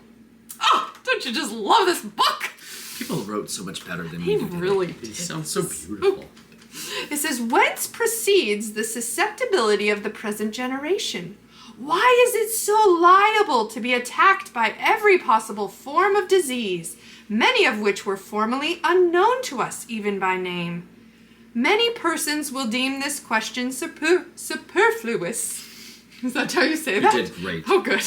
Oh, don't you just love this book? People wrote so much better than He we did. really It did. sounds so beautiful. It says, whence proceeds the susceptibility of the present generation? Why is it so liable to be attacked by every possible form of disease, many of which were formerly unknown to us even by name? Many persons will deem this question superfluous. Is that how you say that? You did great. Oh, good.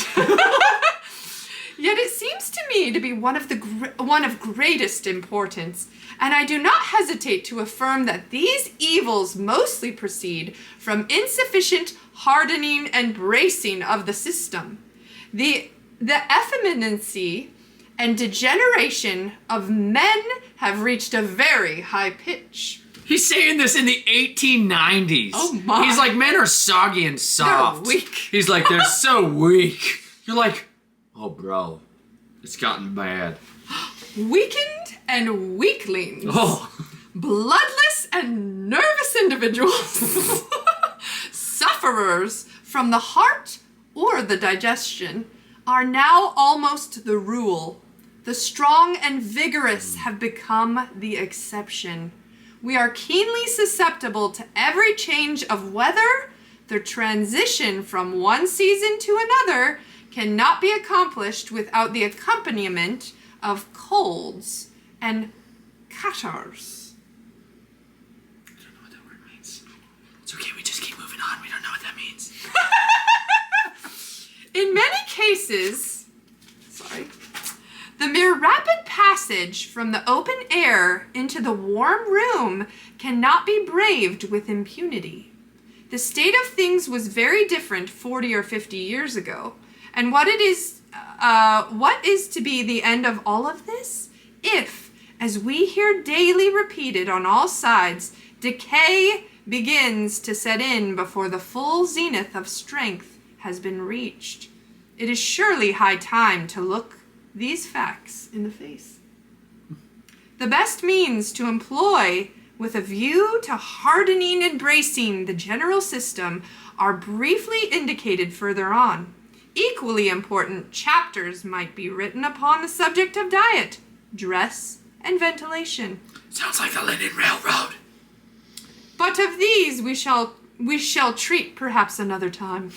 Yet it seems to me to be one of greatest importance, and I do not hesitate to affirm that these evils mostly proceed from insufficient hardening and bracing of the system. The effeminacy and degeneration of men have reached a very high pitch. He's saying this in the 1890s. Oh my. He's like, men are soggy and soft. They're weak. He's like, they're so weak. You're like, oh, bro, it's gotten bad. Weakened and weaklings. Oh. Bloodless and nervous individuals. Sufferers from the heart or the digestion are now almost the rule. The strong and vigorous have become the exception. We are keenly susceptible to every change of weather. The transition from one season to another cannot be accomplished without the accompaniment of colds and catarrhs. I don't know what that word means. It's okay, we just keep moving on. We don't know what that means. In many cases, the mere rapid passage from the open air into the warm room cannot be braved with impunity. The state of things was very different 40 or 50 years ago. And what is to be the end of all of this? If, as we hear daily repeated on all sides, decay begins to set in before the full zenith of strength has been reached, it is surely high time to look these facts in the face. The best means to employ with a view to hardening and bracing the general system are briefly indicated further on. Equally important chapters might be written upon the subject of diet, dress, and ventilation. Sounds like the LinenRailroad. But of these we shall treat perhaps another time.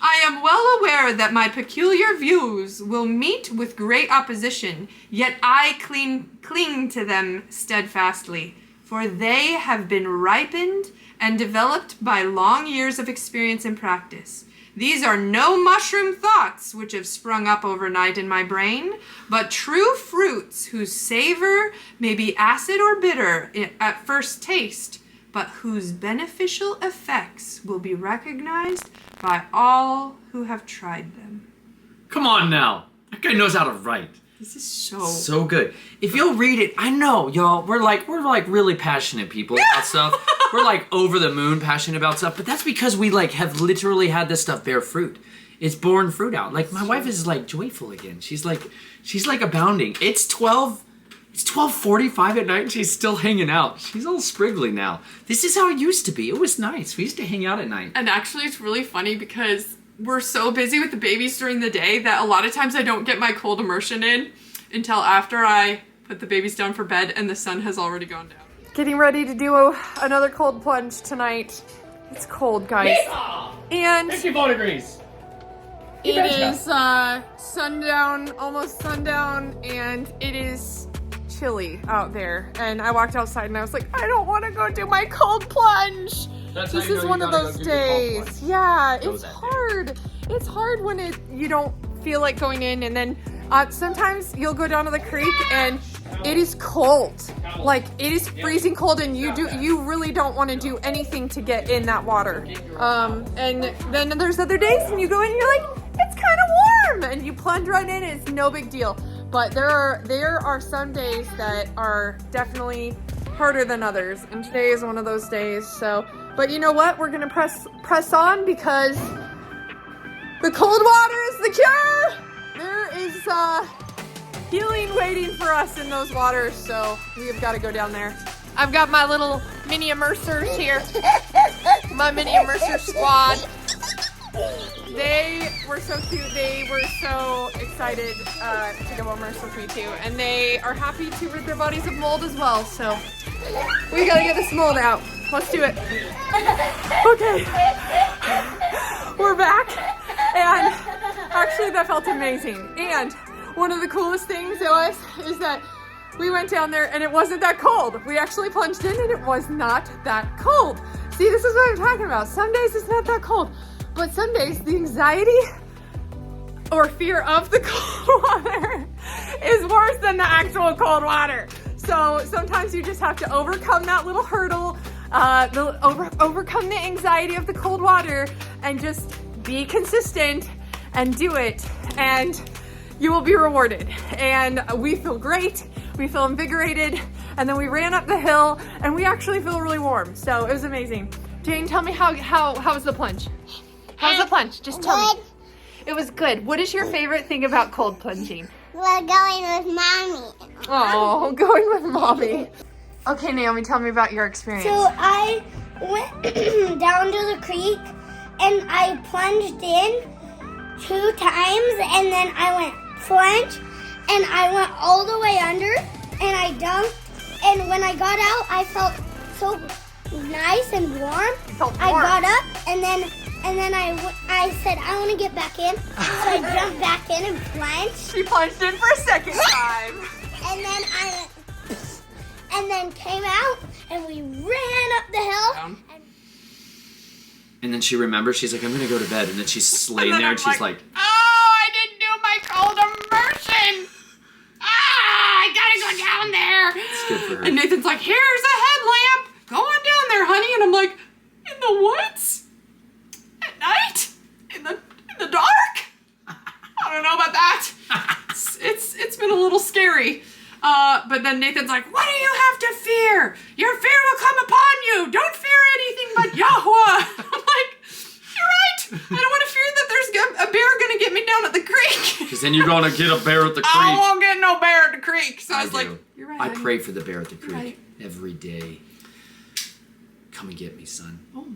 I am well aware that my peculiar views will meet with great opposition, yet I cling to them steadfastly, for they have been ripened and developed by long years of experience and practice. These are no mushroom thoughts which have sprung up overnight in my brain, but true fruits whose savor may be acid or bitter at first taste, but whose beneficial effects will be recognized by all who have tried them. Come on now. That guy knows how to write. This is so... So good. If you'll read it, I know, y'all, we're like really passionate people about stuff. We're like over the moon passionate about stuff, but that's because we like have literally had this stuff bear fruit. It's borne fruit out. Like my wife is like joyful again. She's like abounding. It's 12:45 at night and she's still hanging out. She's all spriggly now. This is how it used to be. It was nice. We used to hang out at night. And actually it's really funny because we're so busy with the babies during the day that a lot of times I don't get my cold immersion in until after I put the babies down for bed and the sun has already gone down. Getting ready to do another cold plunge tonight. It's cold, guys. And 54 degrees. it is sundown, almost sundown, and it is chilly out there. And I walked outside and I was like, I don't want to go do my cold plunge. That's This how you is know one you of gotta those go do your cold days. plunge. Yeah, Go it's that day. hard. It's hard when you don't feel like going in, and then sometimes you'll go down to the creek and it is cold. Like, it is freezing cold, and you really don't want to do anything to get in that water. And then there's other days and you go in and you're like, it's kind of warm, and you plunge right in and it's no big deal. But there are some days that are definitely harder than others, and today is one of those days. So, but you know what? We're gonna press on, because the cold water is the cure. There is healing waiting for us in those waters, so we've got to go down there. I've got my little mini immersers here, my mini immerser squad. They were so cute. They were so excited to go immerse with me too, and they are happy to rid their bodies of mold as well. So we gotta get this mold out. Let's do it. Okay, we're back, and actually that felt amazing. And one of the coolest things is that we went down there and it wasn't that cold. We actually plunged in and it was not that cold. See, this is what I'm talking about. Some days it's not that cold, but some days the anxiety or fear of the cold water is worse than the actual cold water. So sometimes you just have to overcome that little hurdle, overcome the anxiety of the cold water, and just be consistent and do it, and you will be rewarded. And we feel great, we feel invigorated, and then we ran up the hill and we actually feel really warm. So it was amazing. Jane, tell me how was the plunge? How was the plunge? Just tell me. It was good. What is your favorite thing about cold plunging? We're going with Mommy. Oh, going with Mommy. Okay, Naomi, tell me about your experience. So I went down to the creek and I plunged in 2 times, and then I went plunge and I went all the way under and I dunked, and when I got out I felt so nice and warm. You felt warm. I got up and then I said I want to get back in, so I jumped back in and plunged. She plunged in for a second time. And then I went, and then came out and we ran up the hill. And then she remembers, she's like, I'm gonna go to bed. And then she's laying there and she's like, oh, I didn't do my cold immersion. I gotta go down there. It's good for her. And Nathan's like, here's a headlamp. Go on down there, honey. And I'm like, in the woods? At night? In the dark? I don't know about that. It's been a little scary. But then Nathan's like, what do you have to fear? Your fear will come upon you. Don't fear anything but Yahweh. I'm like, you're right. I don't want to fear that there's a bear going to get me down at the creek. because then you're gonna get a bear at the creek. I won't get no bear at the creek. So I was like, do. you're right. I honey. pray for the bear at the creek Right. every day. Come and get me, son. Oh my.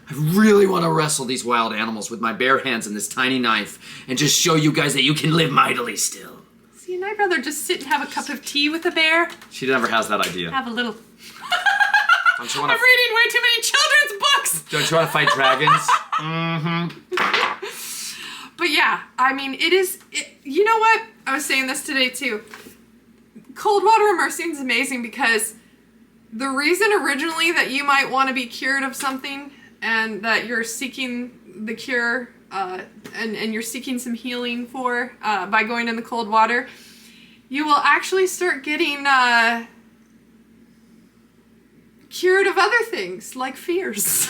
I really want to wrestle these wild animals with my bare hands and this tiny knife and just show you guys that you can live mightily still. See, and I'd rather just sit and have a cup of tea with a bear. She never has that idea. Have a little... Don't you I'm want to? reading way too many children's books. Don't you want to fight dragons? Mm-hmm. But yeah, I mean, you know what? I was saying this today too. Cold water immersing is amazing because the reason originally that you might want to be cured of something and that you're seeking the cure and you're seeking some healing for by going in the cold water, you will actually start getting cured of other things like fears.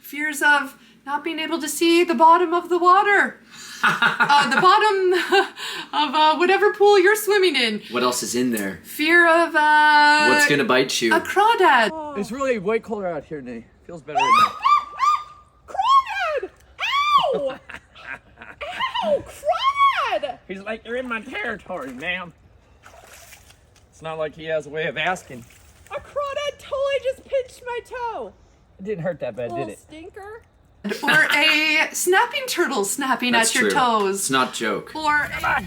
Fears of not being able to see the bottom of the water. The bottom of whatever pool you're swimming in. What else is in there? Fear of What's gonna bite you? a crawdad. It's really way colder out here, Nate. Feels better right Crawdad! Ow! Ow! Crawdad! He's like, you're in my territory, ma'am. It's not like he has a way of asking. A crawdad totally just pinched my toe. It didn't hurt that bad, did it? Stinker. Or a snapping turtle snapping That's at your true. toes. It's not joke. Or a...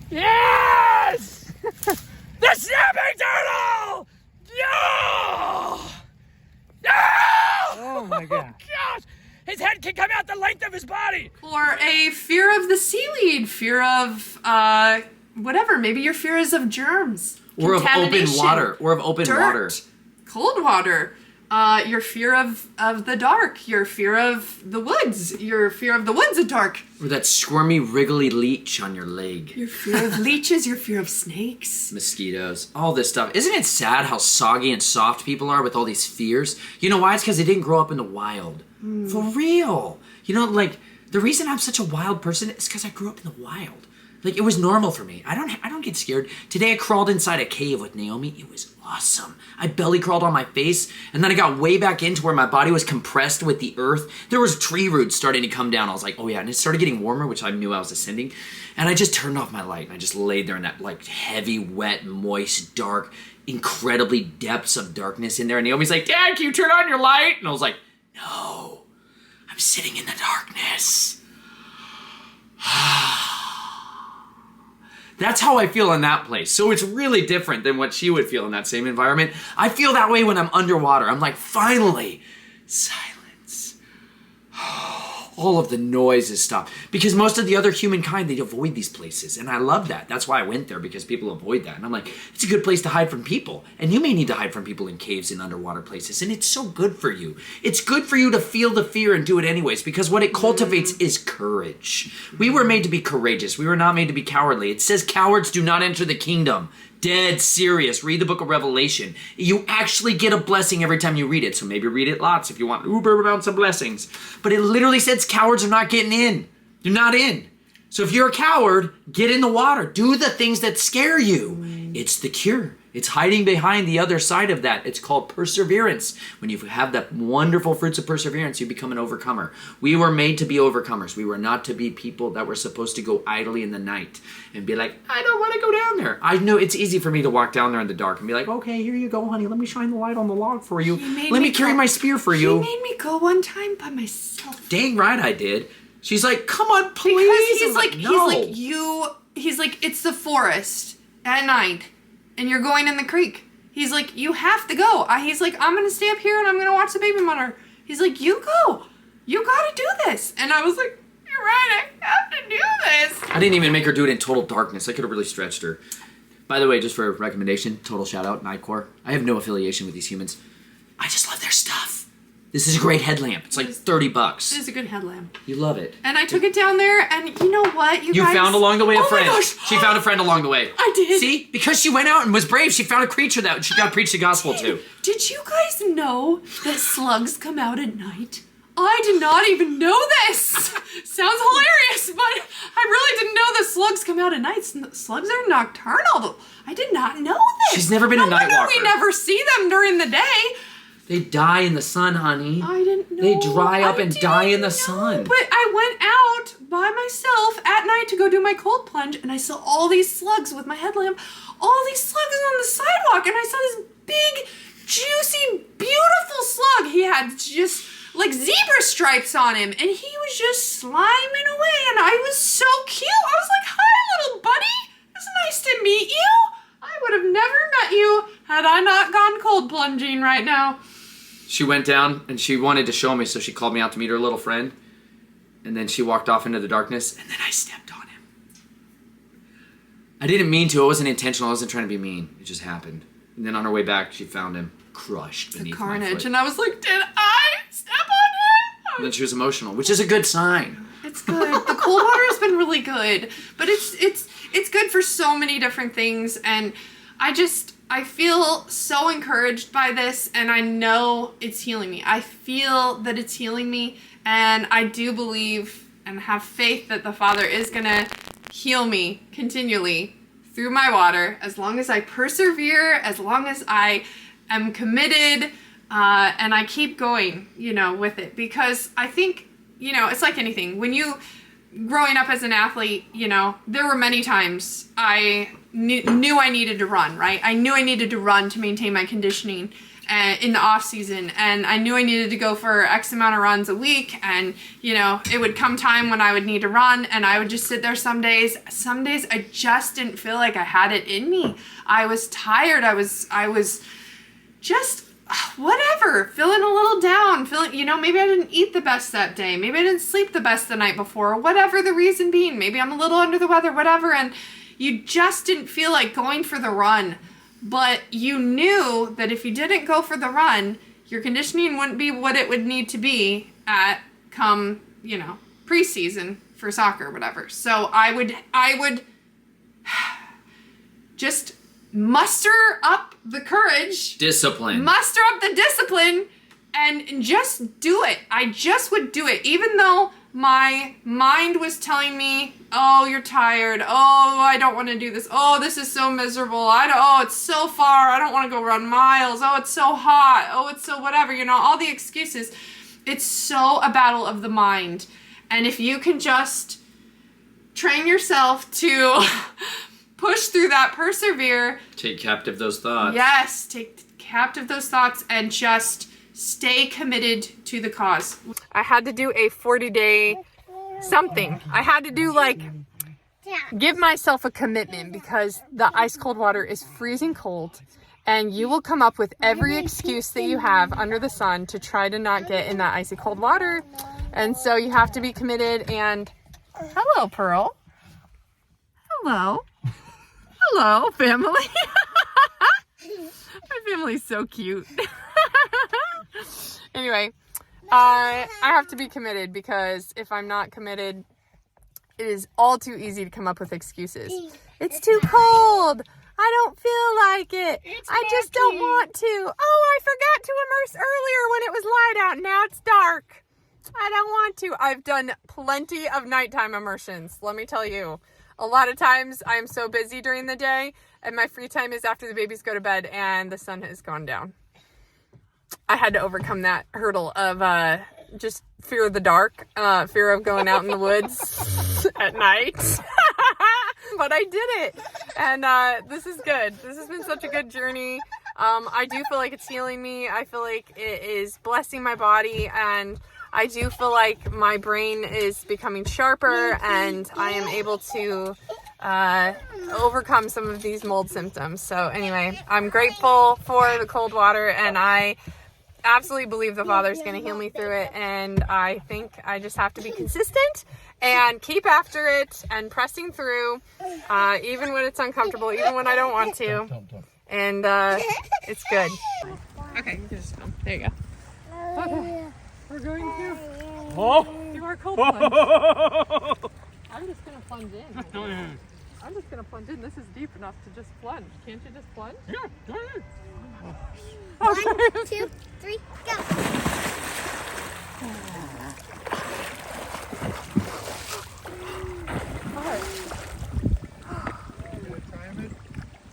Yes! The snapping turtle! No! No! Oh my god. Gosh! His head can come out the length of his body! Or a fear of the seaweed. Fear of, whatever. Maybe your fear is of germs. Or of open contamination, water. Or of open dirt, water. cold water. your fear of the dark, your fear of the woods, your fear of the woods at dark. Or that squirmy, wriggly leech on your leg. Your fear of leeches, your fear of snakes. Mosquitoes, all this stuff. Isn't it sad how soggy and soft people are with all these fears? You know why? It's because they didn't grow up in the wild. For real. You know, like, the reason I'm such a wild person is because I grew up in the wild. Like, it was normal for me. I don't get scared. Today I crawled inside a cave with Naomi. It was awesome. I belly crawled on my face, and then I got way back into where my body was compressed with the earth. There was tree roots starting to come down. I was like, oh yeah, and it started getting warmer, which I knew I was ascending. And I just turned off my light, and I just laid there in that, like, heavy, wet, moist, dark, incredibly depths of darkness in there. And Naomi's like, Dad, can you turn on your light? And I was like, no, I'm sitting in the darkness. That's how I feel in that place. So it's really different than what she would feel in that same environment. I feel that way when I'm underwater. I'm like, finally, silence. All of the noises stop. Because most of the other humankind, they avoid these places. And I love that. That's why I went there, because people avoid that. And I'm like, it's a good place to hide from people. And you may need to hide from people in caves and underwater places. And it's so good for you. It's good for you to feel the fear and do it anyways, because what it cultivates is courage. We were made to be courageous. We were not made to be cowardly. It says cowards do not enter the kingdom. Dead serious. Read the book of Revelation. You actually get a blessing every time you read it. So maybe read it lots if you want uber amounts of blessings. But it literally says cowards are not getting in. You're not in. So if you're a coward, get in the water. Do the things that scare you. It's the cure. It's hiding behind the other side of that. It's called perseverance. When you have the wonderful fruits of perseverance, you become an overcomer. We were made to be overcomers. We were not to be people that were supposed to go idly in the night and be like, I don't want to go down there. I know it's easy for me to walk down there in the dark and be like, okay, here you go, honey. Let me shine the light on the log for you. Let me carry my spear for you. He made me go one time by myself. Dang right I did. She's like, come on, please. Because he's like, no. he's like, it's the forest at night. And you're going in the creek. He's like, you have to go. He's like, I'm going to stay up here and I'm going to watch the baby monitor. He's like, you go. You got to do this. And I was like, you're right. I have to do this. I didn't even make her do it in total darkness. I could have really stretched her. By the way, just for a recommendation, total shout out, Nightcore. I have no affiliation with these humans. I just love their stuff. This is a great headlamp. It's like $30. It is a good headlamp. You love it. And I took it down there, and you know what, you guys? Found along the way a friend. Oh my gosh. She found a friend along the way. I did. See? Because she went out and was brave, she found a creature that she got to preach the gospel to. Did you guys know that slugs come out at night? I did not even know this. Sounds hilarious, but I really didn't know that slugs come out at night. Slugs are nocturnal. I did not know this. She's never been a night walker. We never see them during the day. They die in the sun, honey. I didn't know. They dry up and die in the sun. But I went out by myself at night to go do my cold plunge, and I saw all these slugs with my headlamp. All these slugs on the sidewalk, and I saw this big, juicy, beautiful slug. He had just like zebra stripes on him, and he was just sliming away, and I was so cute. I was like, hi, little buddy. It's nice to meet you. I would have never met you had I not gone cold plunging right now. She went down and she wanted to show me, so she called me out to meet her little friend. And then she walked off into the darkness, and then I stepped on him. I didn't mean to. It wasn't intentional. I wasn't trying to be mean. It just happened. And then on her way back, she found him crushed beneath my foot. And I was like, did I step on him? And then she was emotional, which is a good sign. It's good. The cold water has been really good, but it's good for so many different things, and I feel so encouraged by this, and I know it's healing me. I feel that it's healing me, and I do believe and have faith that the Father is gonna heal me continually through my water, as long as I persevere, as long as I am committed, and I keep going, with it, because I think, it's like anything. When growing up as an athlete, there were many times I knew I needed to run, right? I knew I needed to run to maintain my conditioning in the off season, and I knew I needed to go for X amount of runs a week, and it would come time when I would need to run, and I would just sit there some days I just didn't feel like I had it in me. I was tired. I was just whatever, feeling a little down, maybe I didn't eat the best that day, maybe I didn't sleep the best the night before, whatever the reason being, maybe I'm a little under the weather, whatever, and you just didn't feel like going for the run, but you knew that if you didn't go for the run, your conditioning wouldn't be what it would need to be at come, you know, preseason for soccer or whatever. So I would just muster up the courage, muster up the discipline, and just do it. I just would do it, even though my mind was telling me, oh, you're tired. Oh, I don't want to do this. Oh, this is so miserable. Oh, it's so far. I don't want to go run miles. Oh, it's so hot. Oh, it's so whatever. You know, all the excuses. It's so a battle of the mind. And if you can just train yourself to push through that, persevere. Take captive those thoughts. Yes, take captive those thoughts and just stay committed to the cause. I had to do a 40-day something. I had to do give myself a commitment because the ice cold water is freezing cold and you will come up with every excuse that you have under the sun to try to not get in that icy cold water. And so you have to be committed. And hello, Pearl. Hello. Hello, family. My family's so cute. Anyway, I have to be committed because if I'm not committed, it is all too easy to come up with excuses. It's too cold. I don't feel like it. I just don't want to. Oh, I forgot to immerse earlier when it was light out. Now it's dark. I don't want to. I've done plenty of nighttime immersions. Let me tell you. A lot of times I'm so busy during the day and my free time is after the babies go to bed and the sun has gone down. I had to overcome that hurdle of just fear of the dark, fear of going out in the woods at night. But I did it. And this is good. This has been such a good journey. I do feel like it's healing me. I feel like it is blessing my body, and I do feel like my brain is becoming sharper and I am able to overcome some of these mold symptoms. So anyway, I'm grateful for the cold water and I absolutely believe the Father's going to heal me through it. And I think I just have to be consistent and keep after it and pressing through, even when it's uncomfortable, even when I don't want to. And it's good. Okay, there you go. Okay. We're going to do our cold plunge. I'm just going to plunge in. I'm just going to plunge in. This is deep enough to just plunge. Can't you just plunge? Yeah. Okay. 1, 2, 3, go.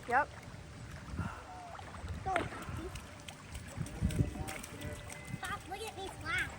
Yep. Stop, look at me splash.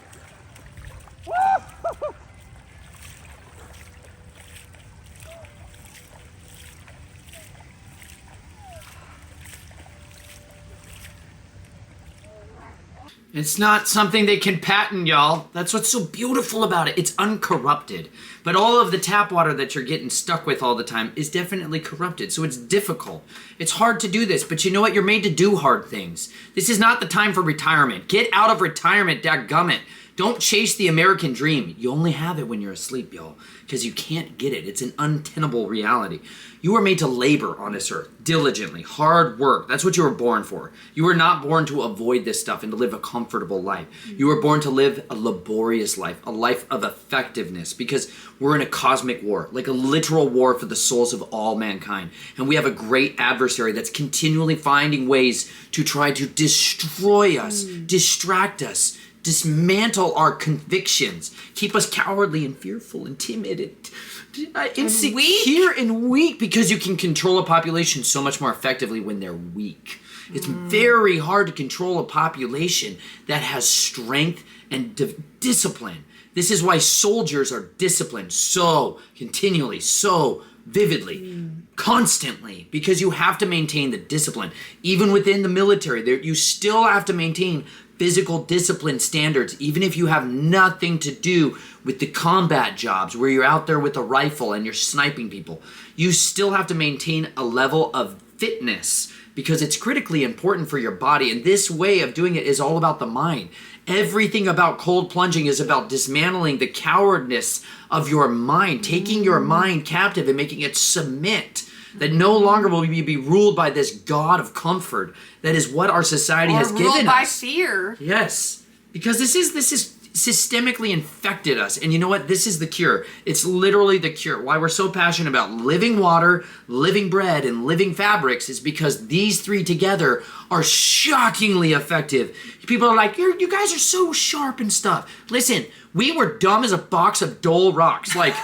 It's not something they can patent, y'all. That's what's so beautiful about it. It's uncorrupted. But all of the tap water that you're getting stuck with all the time is definitely corrupted, so it's difficult. It's hard to do this, but you know what? You're made to do hard things. This is not the time for retirement. Get out of retirement, dadgummit. Don't chase the American dream. You only have it when you're asleep, y'all, because you can't get it. It's an untenable reality. You were made to labor on this earth, diligently, hard work. That's what you were born for. You were not born to avoid this stuff and to live a comfortable life. You were born to live a laborious life, a life of effectiveness, because we're in a cosmic war, like a literal war for the souls of all mankind. And we have a great adversary that's continually finding ways to try to destroy us, distract us, dismantle our convictions, keep us cowardly and fearful and timid and insecure and weak, because you can control a population so much more effectively when they're weak. It's very hard to control a population that has strength and discipline. This is why soldiers are disciplined so continually, so vividly, constantly, because you have to maintain the discipline. Even within the military, you still have to maintain physical discipline standards, even if you have nothing to do with the combat jobs where you're out there with a rifle and you're sniping people. You still have to maintain a level of fitness because it's critically important for your body. And this way of doing it is all about the mind. Everything about cold plunging is about dismantling the cowardness of your mind, taking your mind captive and making it submit. That no longer will you be ruled by this God of comfort. That is what our society has given us. Ruled by fear. Yes, because this is systemically infected us. And you know what? This is the cure. It's literally the cure. Why we're so passionate about living water, living bread, and living fabrics is because these three together are shockingly effective. People are like, you guys are so sharp and stuff. Listen, we were dumb as a box of Dole rocks. Like,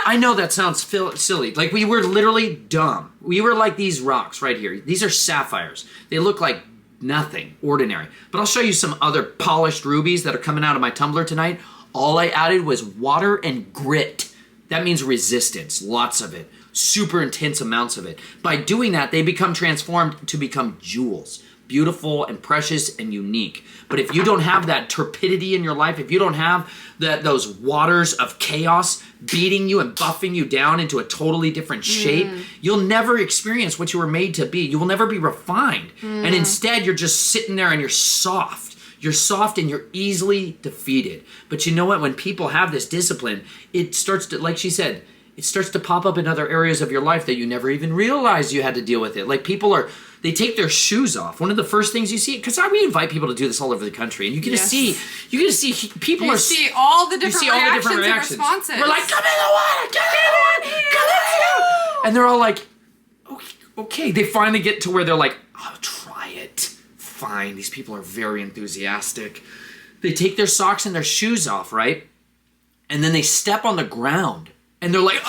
I know that sounds silly. Like, we were literally dumb. We were like these rocks right here. These are sapphires. They look like nothing, ordinary. But I'll show you some other polished rubies that are coming out of my tumbler tonight. All I added was water and grit. That means resistance, lots of it, super intense amounts of it. By doing that, they become transformed to become jewels, beautiful and precious and unique. But if you don't have that turpidity in your life, if you don't have those waters of chaos beating you and buffing you down into a totally different shape, you'll never experience what you were made to be. You will never be refined. And instead, you're just sitting there and you're soft. You're soft and you're easily defeated. But you know what? When people have this discipline, it starts to, like she said, it starts to pop up in other areas of your life that you never even realized you had to deal with it. Like they take their shoes off. One of the first things you see, because we invite people to do this all over the country, and you get to see people You see all the different reactions and responses. We're like, come in the water, come in the water, come in the water. And they're all like, okay. They finally get to where they're like, I'll try it. Fine. These people are very enthusiastic. They take their socks and their shoes off, right? And then they step on the ground. And they're like,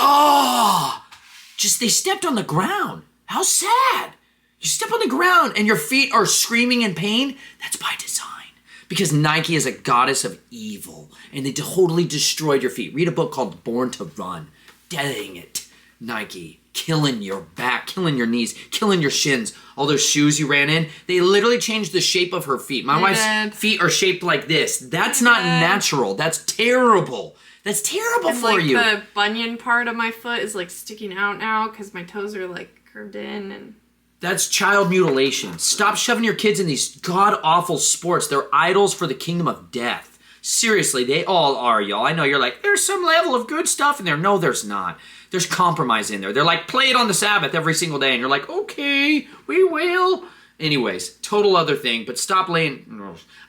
they stepped on the ground. How sad. You step on the ground and your feet are screaming in pain. That's by design. Because Nike is a goddess of evil. And they totally destroyed your feet. Read a book called Born to Run. Dang it. Nike. Killing your back, killing your knees, killing your shins. All those shoes you ran in, they literally changed the shape of her feet. My wife's feet are shaped like this. That's not natural. That's terrible. That's terrible for you. The bunion part of my foot is like sticking out now because my toes are like curved in and... That's child mutilation. Stop shoving your kids in these god-awful sports. They're idols for the kingdom of death. Seriously, they all are, y'all. I know you're like, there's some level of good stuff in there. No, there's not. There's compromise in there. They're like, play it on the Sabbath every single day. And you're like, okay, we will. Anyways, total other thing, but stop laying...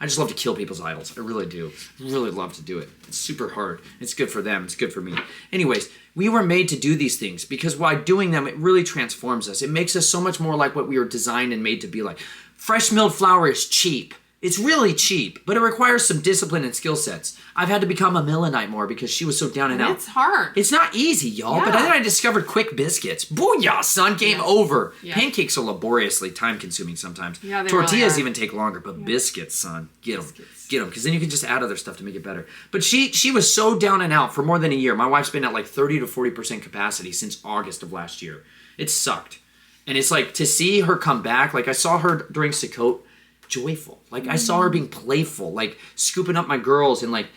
I just love to kill people's idols. I really do. I really love to do it. It's super hard. It's good for them. It's good for me. Anyways, we were made to do these things because by doing them, it really transforms us. It makes us so much more like what we were designed and made to be like. Fresh milled flour is cheap. It's really cheap, but it requires some discipline and skill sets. I've had to become a Millenite more because she was so down and out. It's hard. It's not easy, y'all, but then I discovered quick biscuits. Booyah, son, game over. Yeah. Pancakes are laboriously time-consuming sometimes. Yeah, they Tortillas really even take longer, but biscuits, son, get them. Get them, because then you can just add other stuff to make it better. But she was so down and out for more than a year. My wife's been at like 30 to 40% capacity since August of last year. It sucked. And it's like, to see her come back, like I saw her during Occult, joyful. Like I saw her being playful, like scooping up my girls and like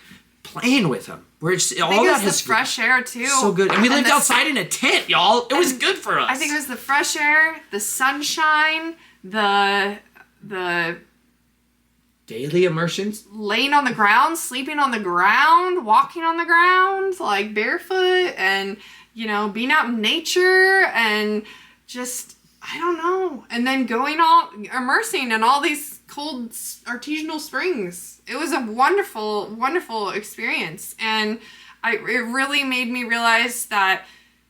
playing with them. Where it's all that has fresh air too. So good. And we lived outside in a tent, y'all. It was good for us. I think it was the fresh air, the sunshine, the daily immersions. Laying on the ground, sleeping on the ground, walking on the ground, like barefoot, and being out in nature and just I don't know. And then immersing in all these cold artisanal springs. It was a wonderful, wonderful experience. And it really made me realize that,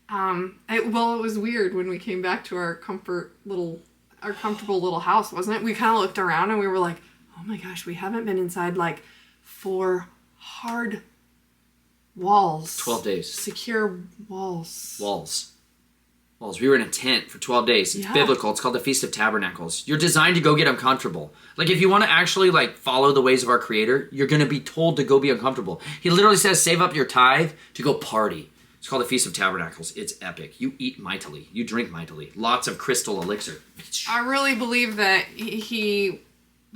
it was weird when we came back to our comfortable little house, wasn't it? We kind of looked around and we were like, oh my gosh, we haven't been inside like 4 hard walls. 12 days. Secure walls. Walls. We were in a tent for 12 days. It's biblical. It's called the Feast of Tabernacles. You're designed to go get uncomfortable. Like if you want to actually like follow the ways of our Creator, you're going to be told to go be uncomfortable. He literally says, save up your tithe to go party. It's called the Feast of Tabernacles. It's epic. You eat mightily. You drink mightily. Lots of crystal elixir. I really believe that he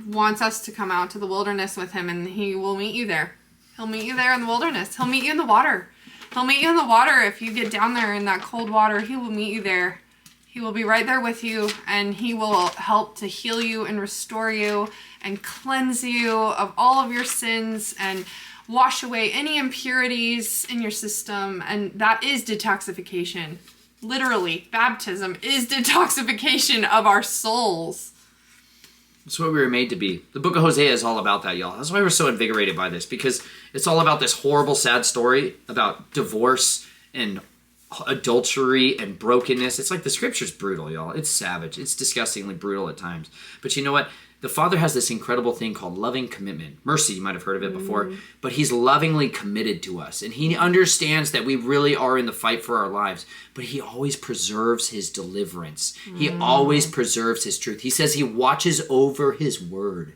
wants us to come out to the wilderness with him, and he will meet you there. He'll meet you there in the wilderness. He'll meet you in the water. He'll meet you in the water. If you get down there in that cold water, he will meet you there. He will be right there with you, and he will help to heal you and restore you and cleanse you of all of your sins and wash away any impurities in your system. And that is detoxification. Literally, baptism is detoxification of our souls. That's what we were made to be. The book of Hosea is all about that, y'all. That's why we're so invigorated by this, because it's all about this horrible, sad story about divorce and adultery and brokenness. It's like the scripture's brutal, y'all. It's savage. It's disgustingly brutal at times. But you know what? The Father has this incredible thing called loving commitment. Mercy, you might have heard of it before, but he's lovingly committed to us. And he understands that we really are in the fight for our lives, but he always preserves his deliverance. He always preserves his truth. He says he watches over his word.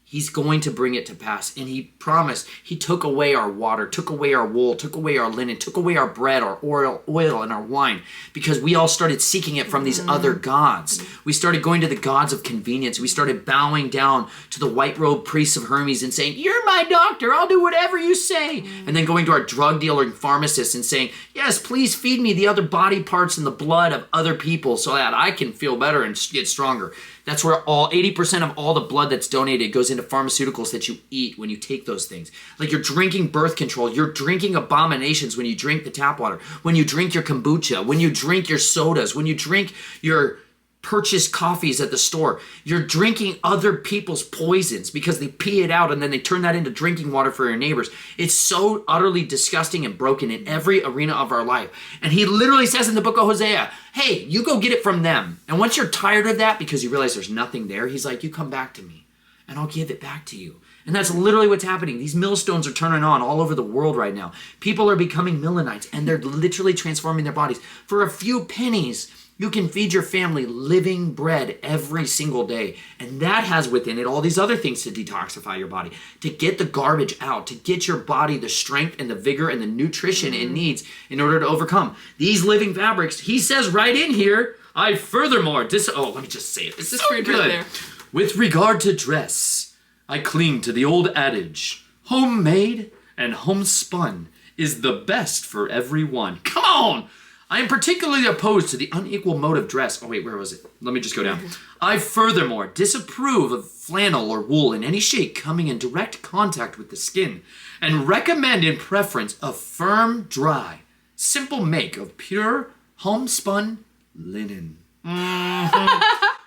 He's going to bring it to pass. And he promised. He took away our water, took away our wool, took away our linen, took away our bread, our oil, and our wine, because we all started seeking it from these other gods. We started going to the gods of convenience. We started bowing down to the white-robed priests of Hermes and saying, "You're my doctor. I'll do whatever you say." And then going to our drug dealer and pharmacist and saying, "Yes, please feed me the other body parts and the blood of other people so that I can feel better and get stronger." That's where 80% of all the blood that's donated goes into pharmaceuticals that you eat when you take those things. Like you're drinking birth control, you're drinking abominations when you drink the tap water, when you drink your kombucha, when you drink your sodas, when you drink your purchased coffees at the store. You're drinking other people's poisons because they pee it out and then they turn that into drinking water for your neighbors. It's so utterly disgusting and broken in every arena of our life. And he literally says in the book of Hosea, hey, you go get it from them. And once you're tired of that because you realize there's nothing there, he's like, you come back to me and I'll give it back to you. And that's literally what's happening. These millstones are turning on all over the world right now. People are becoming Millenites and they're literally transforming their bodies. For a few pennies, you can feed your family living bread every single day. And that has within it all these other things to detoxify your body, to get the garbage out, to get your body the strength and the vigor and the nutrition it needs in order to overcome. These living fabrics, he says right in here, I furthermore, let me just say it. It's so good. Right there. With regard to dress, I cling to the old adage, homemade and homespun is the best for everyone. Come on! I am particularly opposed to the unequal mode of dress. Oh wait, where was it? Let me just go down. I furthermore disapprove of flannel or wool in any shape coming in direct contact with the skin and recommend in preference a firm, dry, simple make of pure homespun linen.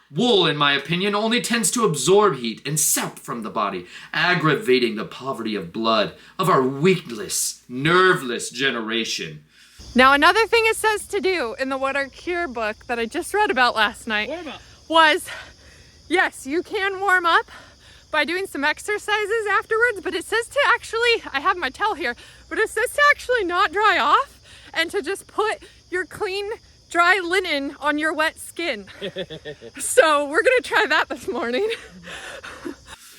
Wool, in my opinion, only tends to absorb heat and sap from the body, aggravating the poverty of blood of our weakless, nerveless generation. Now, another thing it says to do in the What Are Cure book that I just read about last night was, yes, you can warm up by doing some exercises afterwards, but it says to actually, I have my towel here, but it says to actually not dry off and to just put your clean, dry linen on your wet skin. So we're gonna try that this morning.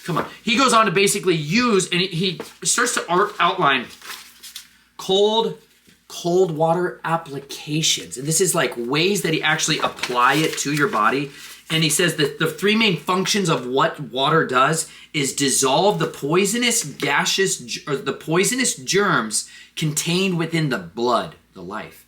Come on. He goes on to basically use, and he starts to outline cold water applications. And this is like ways that he actually apply it to your body. And he says that the three main functions of what water does is dissolve the poisonous germs contained within the blood, the life,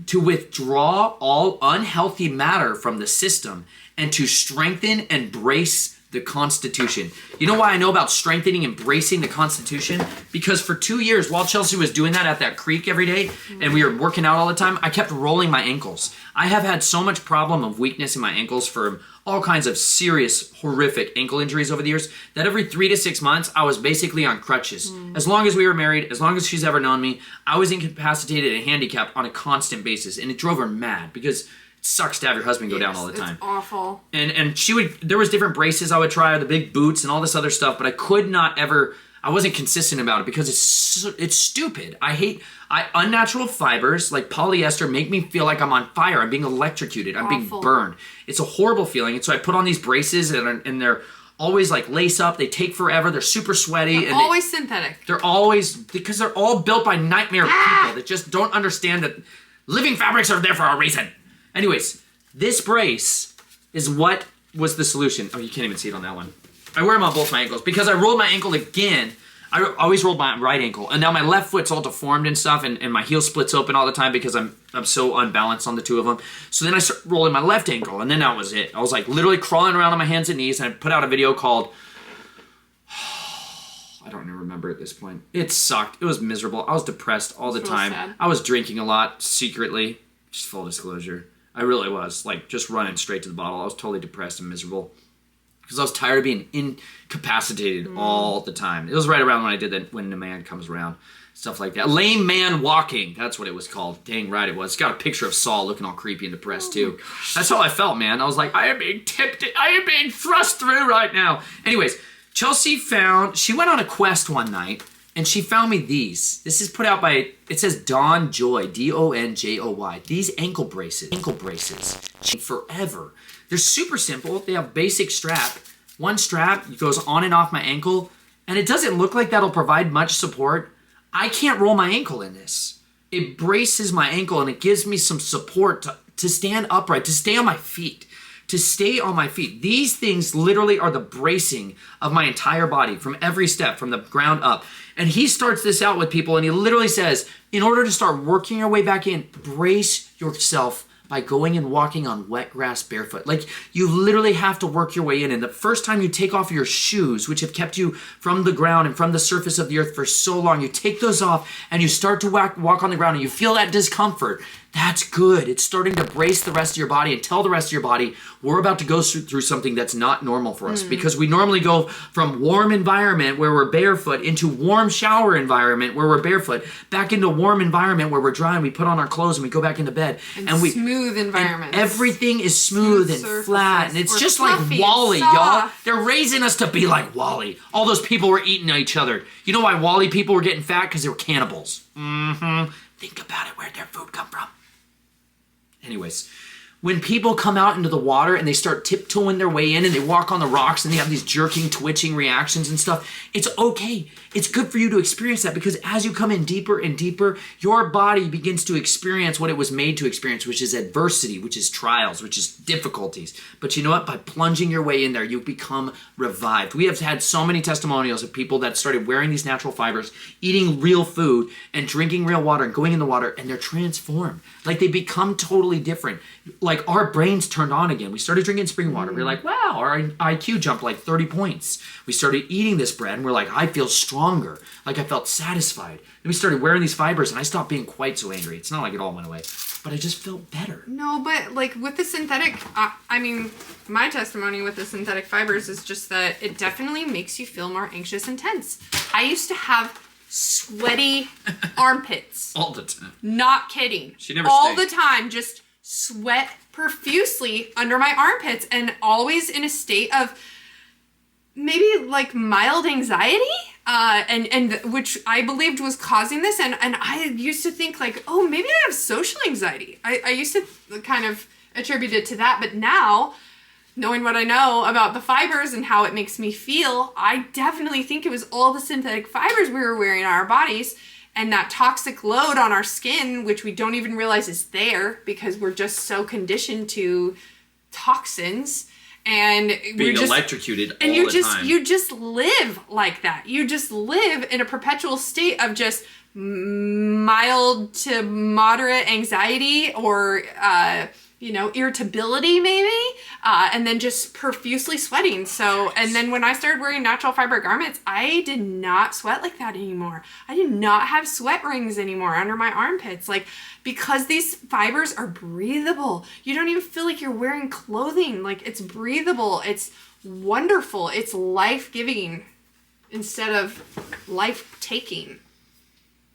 to withdraw all unhealthy matter from the system and to strengthen and brace the Constitution. You know why I know about strengthening and bracing the Constitution? Because for 2 years, while Chelsea was doing that at that creek every day, and we were working out all the time, I kept rolling my ankles. I have had so much problem of weakness in my ankles from all kinds of serious, horrific ankle injuries over the years, that every 3 to 6 months, I was basically on crutches. As long as we were married, as long as she's ever known me, I was incapacitated and handicapped on a constant basis, and it drove her mad, because it sucks to have your husband go down all the time. It's awful. And there was different braces I would try, the big boots and all this other stuff, but I could not ever, I wasn't consistent about it because it's stupid. Unnatural fibers like polyester make me feel like I'm on fire. I'm being electrocuted. I'm being burned. It's a horrible feeling. And so I put on these braces and they're always like lace up. They take forever. They're super sweaty. They're always synthetic. They're always, because they're all built by nightmare people that just don't understand that living fabrics are there for a reason. Anyways, this brace is what was the solution. Oh, you can't even see it on that one. I wear them on both my ankles because I rolled my ankle again. I always rolled my right ankle, and now my left foot's all deformed and stuff, and my heel splits open all the time because I'm so unbalanced on the two of them. So then I start rolling my left ankle, and then that was it. I was like literally crawling around on my hands and knees, and I put out a video called, I don't even remember at this point. It sucked. It was miserable. I was depressed all the time. Sad. I was drinking a lot secretly. Just full disclosure. I really was. Like, just running straight to the bottle. I was totally depressed and miserable. Because I was tired of being incapacitated all the time. It was right around when I did that When the Man Comes Around. Stuff like that. Lame man walking. That's what it was called. Dang right it was. It's got a picture of Saul looking all creepy and depressed too. That's how I felt, man. I was like, I am being thrust through right now. Anyways, Chelsea she went on a quest one night and she found me these. This is put out by, it says Don Joy, Donjoy. These ankle braces. Forever. They're super simple. They have basic strap. One strap goes on and off my ankle, and it doesn't look like that'll provide much support. I can't roll my ankle in this. It braces my ankle, and it gives me some support to stand upright, to stay on my feet. These things literally are the bracing of my entire body from every step, from the ground up. And he starts this out with people, and he literally says, in order to start working your way back in, brace yourself by going and walking on wet grass barefoot. Like, you literally have to work your way in. And the first time you take off your shoes, which have kept you from the ground and from the surface of the earth for so long, you take those off and you start to walk on the ground and you feel that discomfort. That's good. It's starting to brace the rest of your body and tell the rest of your body, we're about to go through something that's not normal for us. Because we normally go from warm environment where we're barefoot into warm shower environment where we're barefoot, back into warm environment where we're dry and we put on our clothes and we go back into bed. And we smooth environment. Everything is smooth and surfaces, flat. And it's just fluffy, like Wall-E, y'all. soft. They're raising us to be like Wall-E. All those people were eating each other. You know why Wall-E people were getting fat? Because they were cannibals. Think about it. Where'd their food come from? Anyways, when people come out into the water and they start tiptoeing their way in and they walk on the rocks and they have these jerking, twitching reactions and stuff, it's okay. It's good for you to experience that because as you come in deeper and deeper, your body begins to experience what it was made to experience, which is adversity, which is trials, which is difficulties. But you know what? By plunging your way in there, you become revived. We have had so many testimonials of people that started wearing these natural fibers, eating real food and drinking real water and going in the water, and they're transformed. Like they become totally different. Like our brains turned on again. We started drinking spring water. We're like, wow, our IQ jumped like 30 points. We started eating this bread and we're like, I feel stronger. Like I felt satisfied. Then we started wearing these fibers and I stopped being quite so angry. It's not like it all went away, but I just felt better. No, but like with the synthetic, I mean, my testimony with the synthetic fibers is just that it definitely makes you feel more anxious and tense. I used to have sweaty armpits. All the time. Not kidding. She never all stayed. the time, just sweat profusely under my armpits and always in a state of maybe like mild anxiety, and which I believed was causing this. And I used to think like, oh, maybe I have social anxiety. I used to kind of attribute it to that. But now, knowing what I know about the fibers and how it makes me feel, I definitely think it was all the synthetic fibers we were wearing on our bodies and that toxic load on our skin, which we don't even realize is there because we're just so conditioned to toxins. And Being just electrocuted and all you the just time. you just live like that. You just live in a perpetual state of just mild to moderate anxiety or irritability maybe, and then just profusely sweating. So, and then when I started wearing natural fiber garments, I did not sweat like that anymore. I did not have sweat rings anymore under my armpits. Like, because these fibers are breathable. You don't even feel like you're wearing clothing. Like, it's breathable. It's wonderful. It's life-giving instead of life-taking.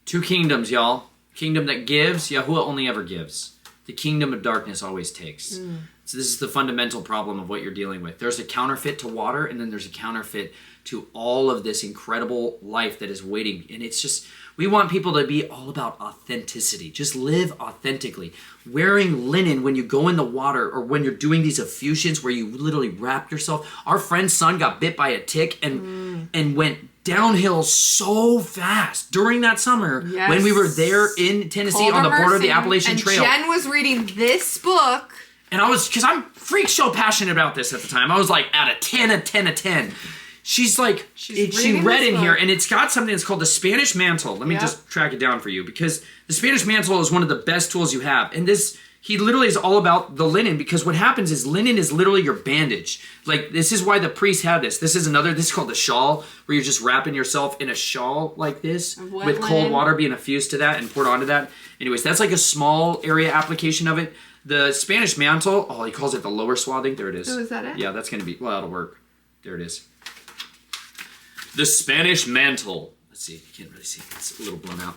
Two kingdoms, y'all. Kingdom that gives, Yahuwah only ever gives. The kingdom of darkness always takes. So this is the fundamental problem of what you're dealing with. There's a counterfeit to water, and then there's a counterfeit to all of this incredible life that is waiting. And it's just, we want people to be all about authenticity. Just live authentically. Wearing linen when you go in the water or when you're doing these effusions where you literally wrap yourself. Our friend's son got bit by a tick and went downhill so fast during that summer when we were there in Tennessee on the border of the Appalachian Trail. And Jen was reading this book. And I was, because I'm freak show passionate about this at the time. I was like, out of 10, a 10, a 10. She's like, she reading read this in here, book. and it's got something that's called the Spanish mantle. Let me just track it down for you, because the Spanish mantle is one of the best tools you have. And this, he literally is all about the linen, because what happens is linen is literally your bandage. Like, this is why the priests have this. This is called the shawl, where you're just wrapping yourself in a shawl like this, with cold water being infused to that and poured onto that. Anyways, that's like a small area application of it. The Spanish mantle, he calls it the lower swathing. There it is. Oh, is that it? Yeah, that's going to be, well, that'll work. There it is. The Spanish mantle. Let's see. You can't really see. It's a little blown out.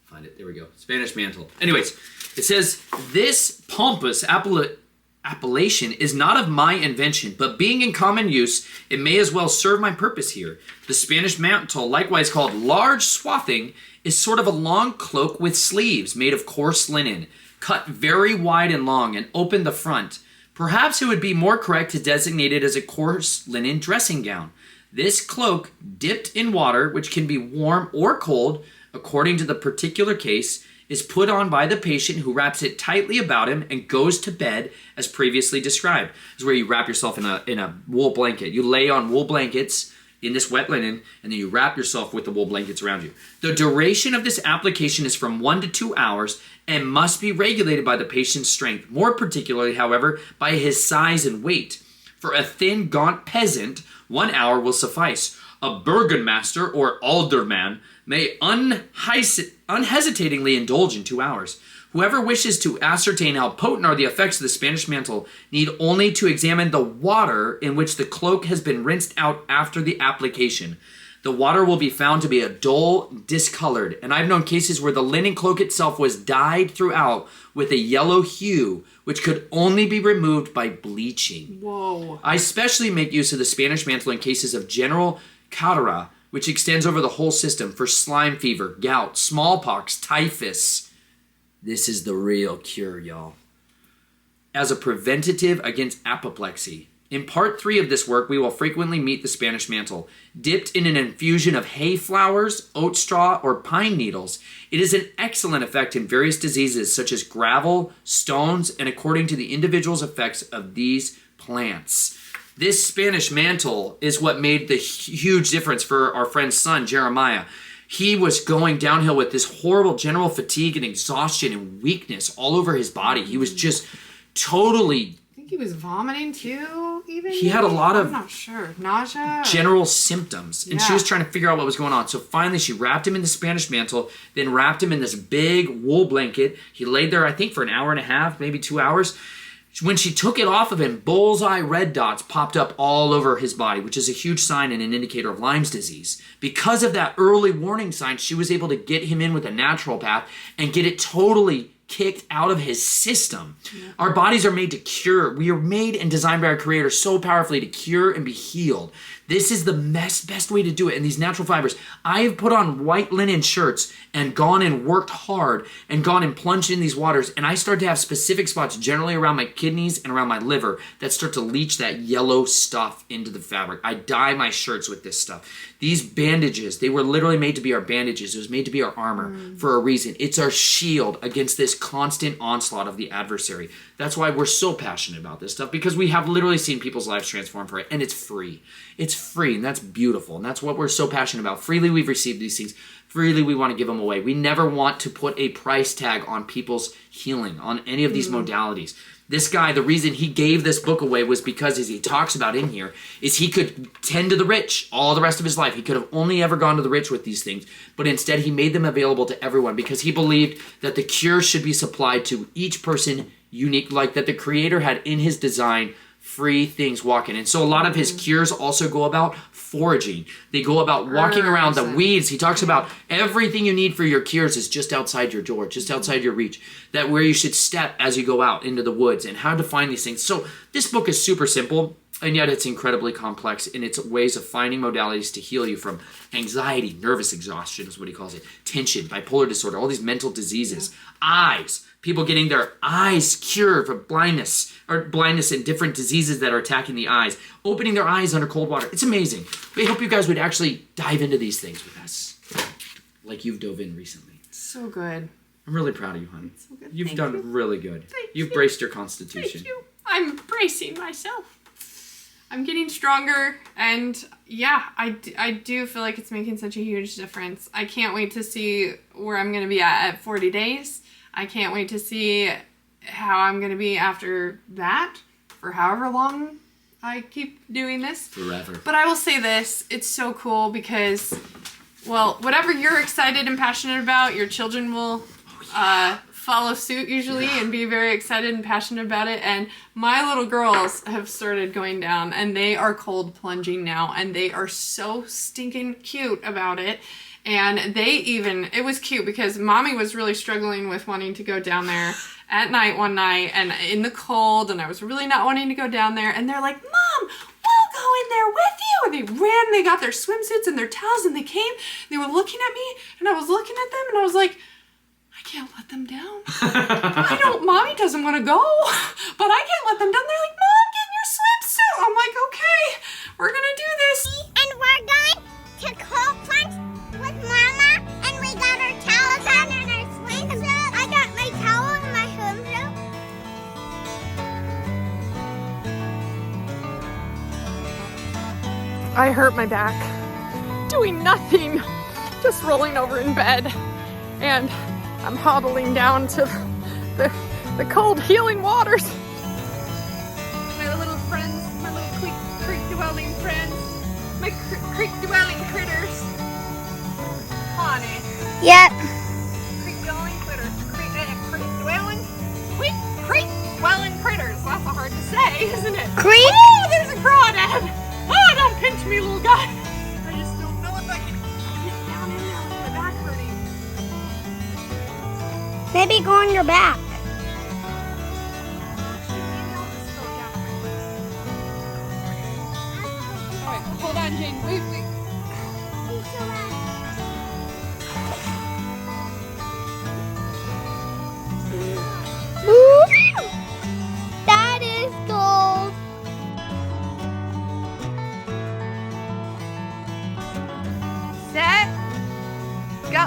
Find it. There we go. Spanish mantle. Anyways, it says, this pompous appellation is not of my invention, but being in common use, it may as well serve my purpose here. The Spanish mantle, likewise called large swathing, is sort of a long cloak with sleeves made of coarse linen, cut very wide and long and open the front. Perhaps it would be more correct to designate it as a coarse linen dressing gown. This cloak, dipped in water, which can be warm or cold, according to the particular case, is put on by the patient, who wraps it tightly about him and goes to bed as previously described. This is where you wrap yourself in a wool blanket. You lay on wool blankets in this wet linen, and then you wrap yourself with the wool blankets around you. The duration of this application is from 1 to 2 hours and must be regulated by the patient's strength, more particularly, however, by his size and weight. For a thin, gaunt peasant, 1 hour will suffice. A burgomaster or alderman may unhesitatingly indulge in 2 hours. Whoever wishes to ascertain how potent are the effects of the Spanish mantle need only to examine the water in which the cloak has been rinsed out after the application. The water will be found to be a dull, discolored, and I've known cases where the linen cloak itself was dyed throughout with a yellow hue, which could only be removed by bleaching. Whoa. I especially make use of the Spanish mantle in cases of general cholera, which extends over the whole system, for slime fever, gout, smallpox, typhus. This is the real cure, y'all. As a preventative against apoplexy. In part 3 of this work, we will frequently meet the Spanish mantle. Dipped in an infusion of hay flowers, oat straw, or pine needles, it is an excellent effect in various diseases such as gravel, stones, and according to the individual's effects of these plants. This Spanish mantle is what made the huge difference for our friend's son, Jeremiah. He was going downhill with this horrible general fatigue and exhaustion and weakness all over his body. He was just totally... I think he was vomiting too, even? He had a lot of... I'm not sure. Nausea? General symptoms. And she was trying to figure out what was going on. So finally she wrapped him in the Spanish mantle, then wrapped him in this big wool blanket. He laid there, I think, for an hour and a half, maybe 2 hours. When she took it off of him, bullseye red dots popped up all over his body, which is a huge sign and an indicator of Lyme's disease. Because of that early warning sign, she was able to get him in with a natural path and get it totally kicked out of his system. Yeah. Our bodies are made to cure. We are made and designed by our Creator so powerfully to cure and be healed. This is the best way to do it. And these natural fibers, I have put on white linen shirts and gone and worked hard and gone and plunged in these waters. And I start to have specific spots generally around my kidneys and around my liver that start to leach that yellow stuff into the fabric. I dye my shirts with this stuff. These bandages, they were literally made to be our bandages. It was made to be our armor for a reason. It's our shield against this constant onslaught of the adversary. That's why we're so passionate about this stuff, because we have literally seen people's lives transform for it, and it's free. It's free, and that's beautiful, and that's what we're so passionate about. Freely we've received these things. Freely we want to give them away. We never want to put a price tag on people's healing, on any of these modalities. This guy, the reason he gave this book away was because, as he talks about in here, is he could tend to the rich all the rest of his life. He could have only ever gone to the rich with these things, but instead he made them available to everyone because he believed that the cure should be supplied to each person unique, like that the Creator had in his design free things walking. And so a lot of his cures also go about foraging. They go about walking around the weeds. He talks about everything you need for your cures is just outside your door, just outside your reach. That where you should step as you go out into the woods and how to find these things. So this book is super simple, and yet it's incredibly complex in its ways of finding modalities to heal you from anxiety, nervous exhaustion is what he calls it, tension, bipolar disorder, all these mental diseases, eyes, people getting their eyes cured for blindness and different diseases that are attacking the eyes, opening their eyes under cold water. It's amazing. We hope you guys would actually dive into these things with us, like you've dove in recently. So good. I'm really proud of you, honey. So good. You've Thank done you. really good. Thank You've you. braced your constitution. Thank you. I'm bracing myself. I'm getting stronger, and yeah, I do feel like it's making such a huge difference. I can't wait to see where I'm going to be at 40 days. I can't wait to see how I'm going to be after that for however long I keep doing this. Forever. But I will say this, it's so cool because, well, whatever you're excited and passionate about, your children will follow suit usually and be very excited and passionate about it. And my little girls have started going down, and they are cold plunging now, and they are so stinking cute about it. And they even, it was cute because mommy was really struggling with wanting to go down there at night one night and in the cold, and I was really not wanting to go down there. And they're like, Mom, we'll go in there with you. And they ran, they got their swimsuits and their towels, and they came, they were looking at me, and I was looking at them, and I was like, I can't let them down. Mommy doesn't want to go, but I can't let them down. They're like, Mom, get in your swimsuit. I'm like, okay, we're gonna do this. And we're going to cold plunge with Mama, and we got our towels on and our swimsuit. I got my towel and my swimsuit. I hurt my back doing nothing, just rolling over in bed, and I'm hobbling down to the cold healing waters. My little friends, my little creek-dwelling friends, my creek-dwelling critters. Honey. Yep. Creek-dwelling critters. Creek-dwelling critters. That's hard to say, isn't it? Creek? Oh, there's a crawdad. Oh, don't pinch me, little guy. I just don't know if I can get down in there with my back hurting. Maybe go on your back. Alright, hold on, Jane. Wait. That is gold. Set. Go.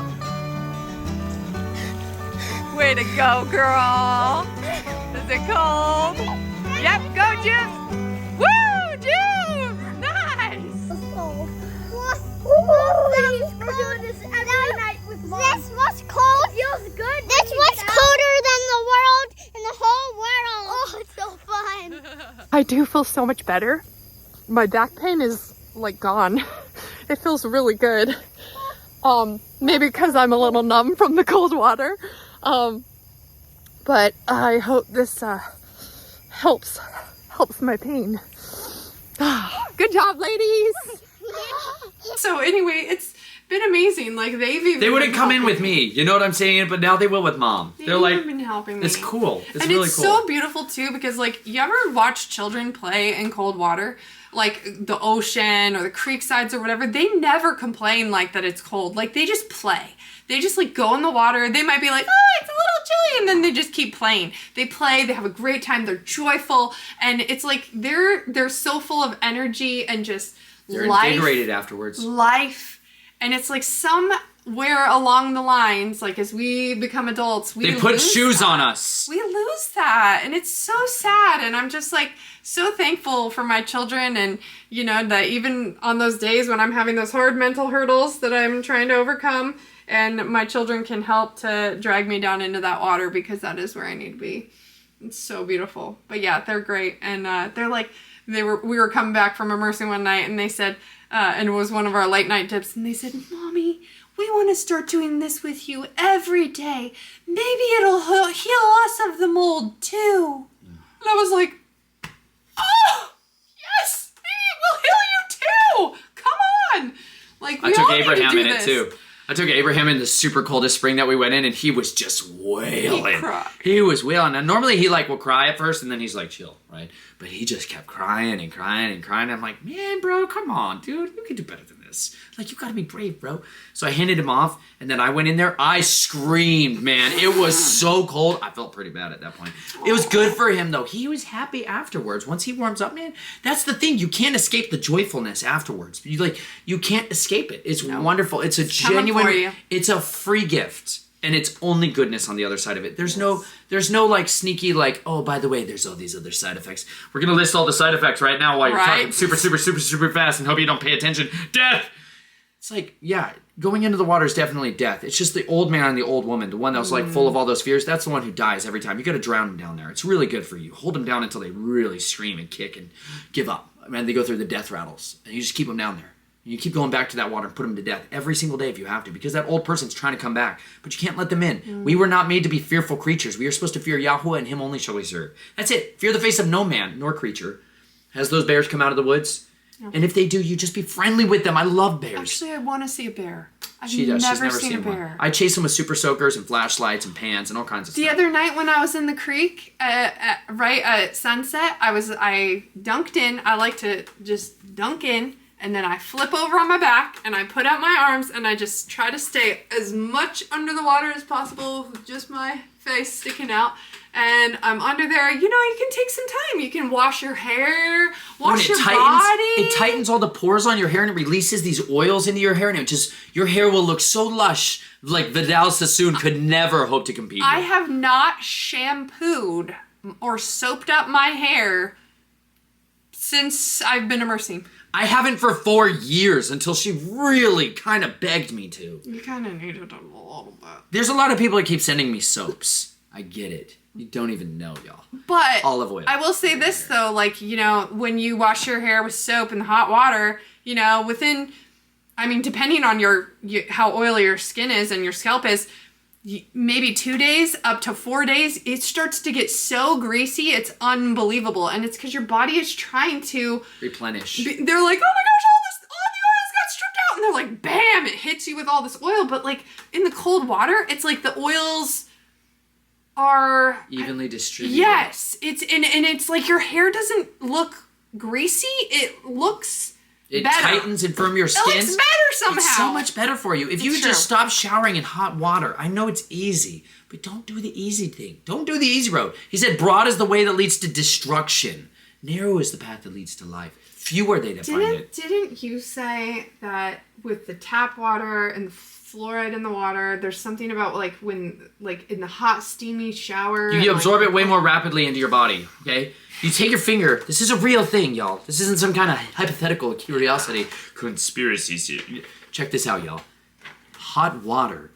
Way to go, girl. Is it cold? Yep, go, Jim. Woo, Jim! Nice! We're doing this every night with Mom. This was cold. It feels good. This was colder than the world and the whole world. Oh, it's so fun. I do feel so much better. My back pain is like gone. It feels really good. Maybe because I'm a little numb from the cold water. But I hope this helps my pain. Good job, ladies. So anyway, it's been amazing. Like They wouldn't come in with me, you know what I'm saying? But now they will with Mom. They're like, been helping me. it's cool. It's and really it's cool. so beautiful too, because like, you ever watch children play in cold water, like the ocean or the creek sides or whatever? They never complain like that it's cold. Like they just play. They just like go in the water. They might be like, oh, it's a little chilly, and then they just keep playing. They play. They have a great time. They're joyful, and it's like they're so full of energy and just They're life. invigorated afterwards. Life, and it's like somewhere along the lines, like as we become adults, we They put lose shoes that. on us. We lose that, and it's so sad. And I'm just like so thankful for my children, and you know that even on those days when I'm having those hard mental hurdles that I'm trying to overcome, and my children can help to drag me down into that water, because that is where I need to be. It's so beautiful. But yeah, they're great, and they're like we were coming back from immersing one night, and they said, and it was one of our late night tips, and they said, Mommy, we want to start doing this with you every day. Maybe it'll heal us of the mold too. And I was like, oh, yes, maybe it will heal you too. Come on. Like, we I took all need to Abraham do in this. it too. I took Abraham in the super coldest spring that we went in, and he was just wailing. He cried. He was wailing. And normally he like will cry at first, and then he's like chill, right? But he just kept crying and crying and crying. I'm like, man, bro, come on, dude, you can do better than this. Like, you gotta be brave, bro. So I handed him off, and then I went in there. I screamed, man. It was so cold. I felt pretty bad at that point. It was good for him though. He was happy afterwards. Once he warms up, man, that's the thing. You can't escape the joyfulness afterwards. You can't escape it. It's wonderful. It's a coming for genuine. you. It's a free gift. And it's only goodness on the other side of it. There's no like sneaky like, oh, by the way, there's all these other side effects. We're gonna list all the side effects right now while you're talking super fast and hope you don't pay attention. Death! It's like, yeah, going into the water is definitely death. It's just the old man and the old woman, the one that was like full of all those fears. That's the one who dies every time. You gotta drown them down there. It's really good for you. Hold them down until they really scream and kick and give up. I mean, they go through the death rattles. And you just keep them down there. You keep going back to that water and put them to death every single day if you have to, because that old person's trying to come back, but you can't let them in. We were not made to be fearful creatures. We are supposed to fear Yahweh, and him only shall we serve. That's it. Fear the face of no man nor creature. As those bears come out of the woods, and if they do, you just be friendly with them. I love bears. Actually, I want to see a bear. She's never seen a bear. One. I chase them with super soakers and flashlights and pans and all kinds of stuff. The other night when I was in the creek, right at sunset, I dunked in. I like to just dunk in. And then I flip over on my back and I put out my arms and I just try to stay as much under the water as possible with just my face sticking out. And I'm under there. You know, you can take some time. You can wash your hair, wash your body. It tightens all the pores on your hair and it releases these oils into your hair. And it just, your hair will look so lush, like Vidal Sassoon could never hope to compete with. I have not shampooed or soaped up my hair since I've been immersing. I haven't for 4 years until she really kind of begged me to. You kind of needed a little bit. There's a lot of people that keep sending me soaps. I get it. You don't even know, y'all. But olive oil. I will say this though, like, you know, when you wash your hair with soap and hot water, you know, within, I mean, depending on how oily your skin is and your scalp is, maybe 2 days up to 4 days, it starts to get so greasy, it's unbelievable. And it's because your body is trying to replenish. They're like, oh my gosh, all the oils got stripped out. And they're like, bam, it hits you with all this oil. But like in the cold water, it's like the oils are evenly distributed. Yes. It's like your hair doesn't look greasy. It looks It better. tightens and firms your skin. It looks better somehow. It's so much better for you. If you just stop showering in hot water, I know it's easy, but don't do the easy thing. Don't do the easy road. He said, broad is the way that leads to destruction. Narrow is the path that leads to life. Few are they that find it. Didn't you say that with the tap water and the fluoride in the water, there's something about like when, like in the hot, steamy shower. You absorb it way more rapidly into your body, okay? You take your finger. This is a real thing, y'all. This isn't some kind of hypothetical curiosity. Conspiracy. Check this out, y'all. Hot water.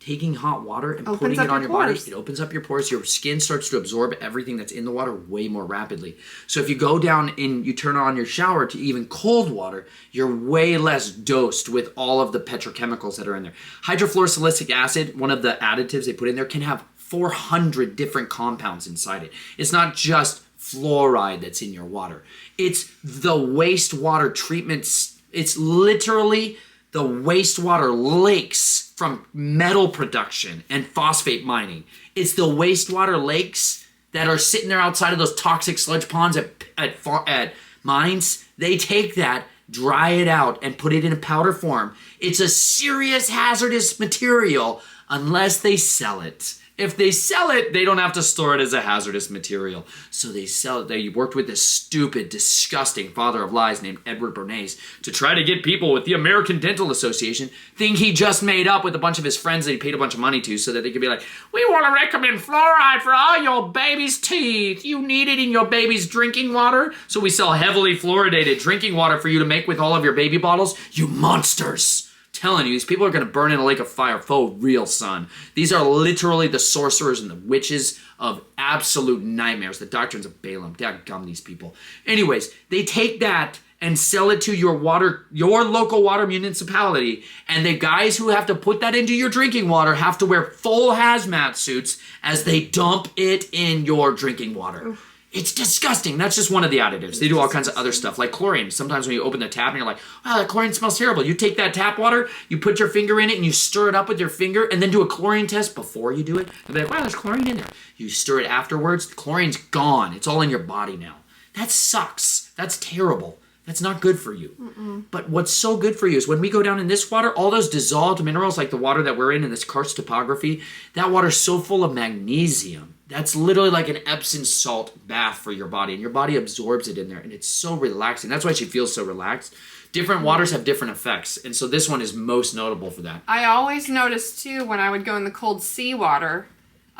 Taking hot water and putting it on your body, it opens up your pores. Your skin starts to absorb everything that's in the water way more rapidly. So if you go down and you turn on your shower to even cold water, you're way less dosed with all of the petrochemicals that are in there. Hydrofluorosilicic acid, one of the additives they put in there, can have 400 different compounds inside it. It's not just fluoride that's in your water. It's the wastewater treatments. It's literally the wastewater lakes from metal production and phosphate mining. It's the wastewater lakes that are sitting there outside of those toxic sludge ponds at mines. They take that, dry it out, and put it in a powder form. It's a serious hazardous material unless they sell it. If they sell it, they don't have to store it as a hazardous material. So they sell it. They worked with this stupid, disgusting father of lies named Edward Bernays to try to get people with the American Dental Association, thing he just made up with a bunch of his friends that he paid a bunch of money to, so that they could be like, we want to recommend fluoride for all your baby's teeth. You need it in your baby's drinking water. So we sell heavily fluoridated drinking water for you to make with all of your baby bottles. You monsters. Telling you, these people are going to burn in a lake of fire for real, son. These are literally the sorcerers and the witches of absolute nightmares, the doctrines of Balaam. Dadgum, these people. Anyways, they take that and sell it to your local water municipality, and the guys who have to put that into your drinking water have to wear full hazmat suits as they dump it in your drinking water. Oof. It's disgusting. That's just one of the additives. They do all kinds of other stuff, like chlorine. Sometimes when you open the tap and you're like, wow, that chlorine smells terrible. You take that tap water, you put your finger in it, and you stir it up with your finger, and then do a chlorine test before you do it. And be like, wow, there's chlorine in there. You stir it afterwards. The chlorine's gone. It's all in your body now. That sucks. That's terrible. That's not good for you. Mm-mm. But what's so good for you is when we go down in this water, all those dissolved minerals, like the water that we're in this karst topography, that water's so full of magnesium. That's literally like an Epsom salt bath for your body, and your body absorbs it in there, and it's so relaxing. That's why she feels so relaxed, different waters have different effects. And so this one is most notable for that. I always noticed too when I would go in the cold seawater,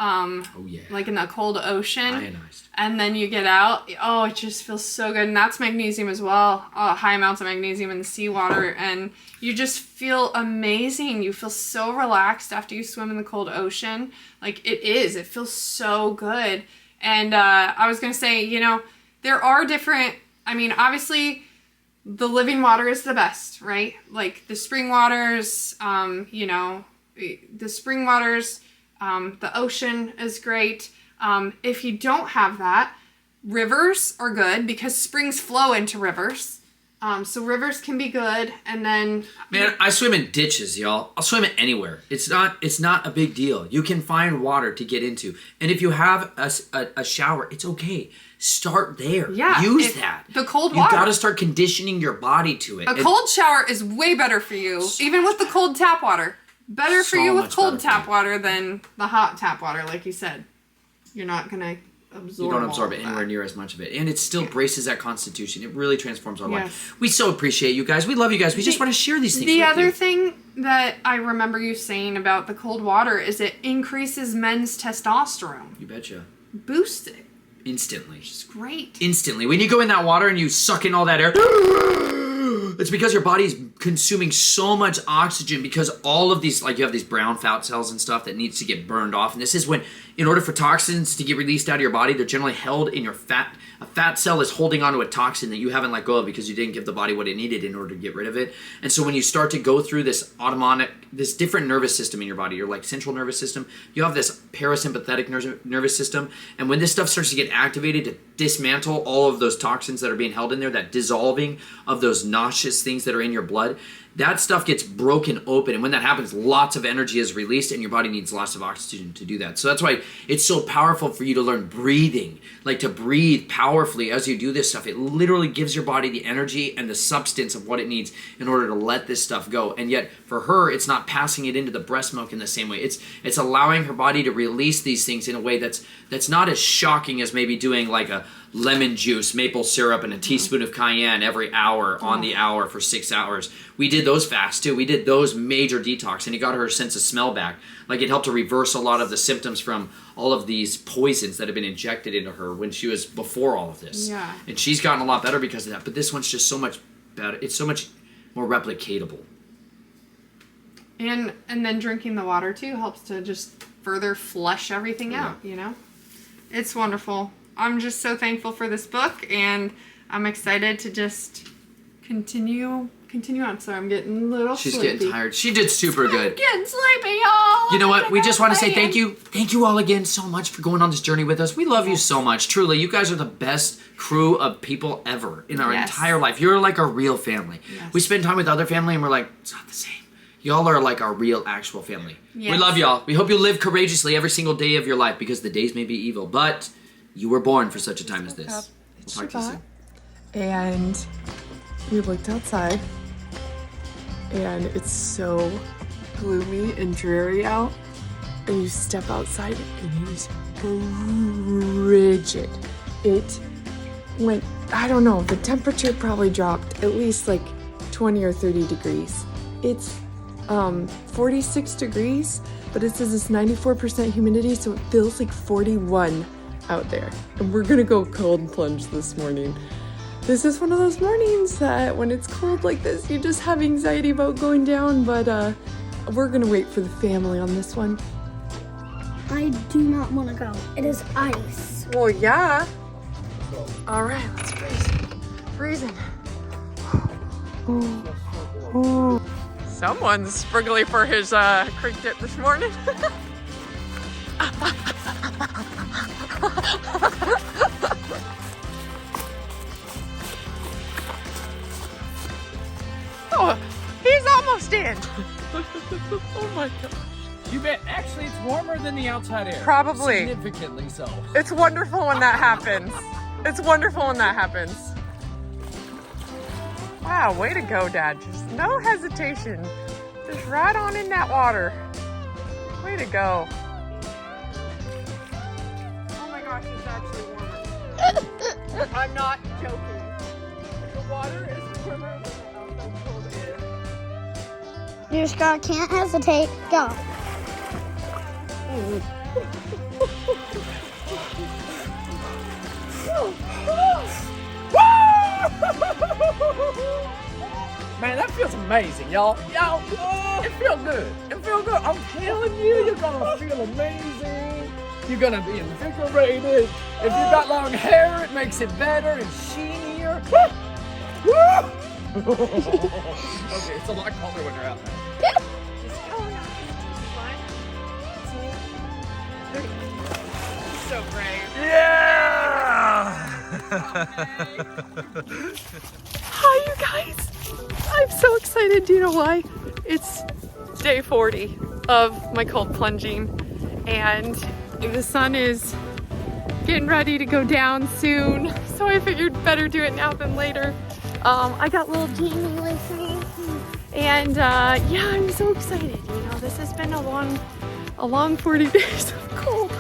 Oh yeah. like in the cold ocean, Ionized. and then you get out, oh, it just feels so good. And that's magnesium as well. High amounts of magnesium in the seawater, and you just feel amazing. You feel so relaxed after you swim in the cold ocean. Like it feels so good. And I was gonna say, you know, there are different, I mean, obviously the living water is the best, right? Like the spring waters, you know, the spring waters, the ocean is great. If you don't have that, rivers are good because springs flow into rivers. So rivers can be good. And then, Man, I swim in ditches, y'all. I'll swim it anywhere. It's not a big deal. You can find water to get into. And if you have a shower, it's okay. Start there. yeah, Use that. The cold You water. got to start conditioning your body to it. A And cold shower is way better for you, even with the cold tap water. Better for So you with much cold better for tap you. water than the hot tap water, like you said. You're not gonna absorb. you don't absorb all it of anywhere that. near as much of it. And it still braces that constitution. It really transforms our Yes. life. We so appreciate you guys. We love you guys. We just want to share these things The with other you. thing that I remember you saying about the cold water is it increases men's testosterone. You betcha. Boosts it. Instantly. It's great. Instantly. When you go in that water and you suck in all that air, it's because your body's consuming so much oxygen because all of these, like you have these brown fat cells and stuff that needs to get burned off. And this is when, in order for toxins to get released out of your body, they're generally held in your fat. A fat cell is holding onto a toxin that you haven't let go of because you didn't give the body what it needed in order to get rid of it. And so when you start to go through this this different nervous system in your body, your like central nervous system, you have this parasympathetic nervous system. And when this stuff starts to get activated to dismantle all of those toxins that are being held in there, that dissolving of those nauseous things that are in your blood, that stuff gets broken open. And when that happens, lots of energy is released and your body needs lots of oxygen to do that. So that's why it's so powerful for you to learn breathing, like to breathe powerfully as you do this stuff. It literally gives your body the energy and the substance of what it needs in order to let this stuff go. And yet for her, it's not passing it into the breast milk in the same way. It's allowing her body to release these things in a way that's not as shocking as maybe doing like a lemon juice, maple syrup, and a teaspoon of cayenne every hour on the hour for 6 hours. We did those fast too. We did those major detox, and it got her sense of smell back. Like it helped to reverse a lot of the symptoms from all of these poisons that have been injected into her when she was before all of this. Yeah. And she's gotten a lot better because of that. But this one's just so much better. It's so much more replicatable. And then drinking the water too helps to just further flush everything out, you know? It's wonderful. I'm just so thankful for this book, and I'm excited to just continue on. So I'm getting a little She's sleepy. getting tired. She did super good. Getting sleepy, y'all. You know what? I'm We gonna just go want to say play. thank you. Thank you all again so much for going on this journey with us. We love you so much. Truly, you guys are the best crew of people ever in our Yes. entire life. You're like our real family. Yes. We spend time with other family and we're like, it's not the same. Y'all are like our real, actual family. Yes. We love y'all. We hope you live courageously every single day of your life because the days may be evil, but you were born for such a time as this. It's We'll talk to you Shabbat, soon. and we looked outside, and it's so gloomy and dreary out, and you step outside, and it is frigid. It went, I don't know, the temperature probably dropped at least like 20 or 30 degrees. It's 46 degrees, but it says it's 94% humidity, so it feels like 41 out there. And we're gonna go cold plunge this morning. This is one of those mornings that when it's cold like this, you just have anxiety about going down, but we're gonna wait for the family on this one. I do not want to go. It is ice. Well, yeah. All right, let's freezing. Someone's spriggly for his creek dip this morning. Oh, he's almost in. Oh my God. You bet. Actually, it's warmer than the outside air. Probably. Significantly so. It's wonderful when that happens. It's wonderful when that happens. Wow, way to go, Dad. Just no hesitation. Just right on in that water. Way to go. Oh my gosh, it's actually warmer. I'm not joking. The water is warmer than the outside. You just can't hesitate. Go. Man, that feels amazing, y'all. Y'all, it feels good. It feels good. I'm telling you, you're gonna feel amazing. You're gonna be invigorated. If you got long hair, it makes it better and sheenier. Woo! Okay, it's a lot colder when you're out there. So brave. Yeah! Hi, you guys. I'm so excited. Do you know why? It's day 40 of my cold plunging, and the sun is getting ready to go down soon. So I figured better do it now than later. I got little Jamie with me, and yeah, I'm so excited. You know, this has been a long 40 days of cold.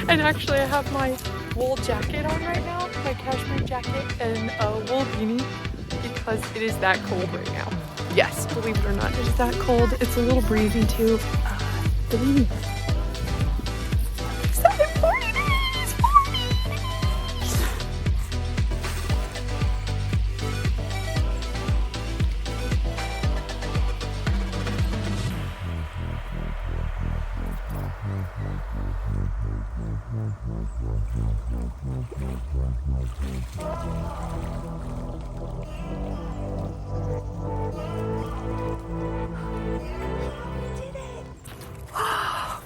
And actually, I have my wool jacket on right now, my cashmere jacket and a wool beanie, because it is that cold right now. Yes, believe it or not, it is that cold. It's a little breezy too. Believe me. Excited, 40 days, 40 days.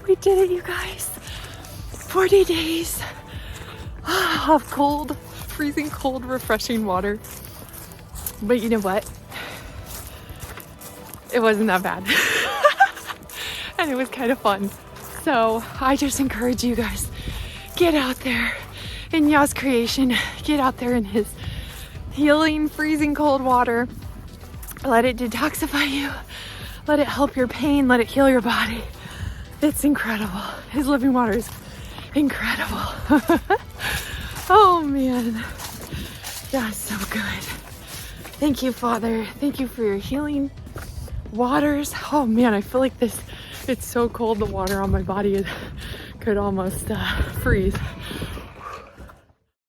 We did it, you guys. 40 days of cold, freezing cold, refreshing water. But you know what? It wasn't that bad. And it was kind of fun. So I just encourage you guys, get out there in Yah's creation. Get out there in his healing, freezing cold water. Let it detoxify you. Let it help your pain. Let it heal your body. It's incredible. His living water is incredible. Oh man, that's so good. Thank you, Father. Thank you for your healing waters. Oh man, I feel like this, it's so cold, the water on my body could almost freeze.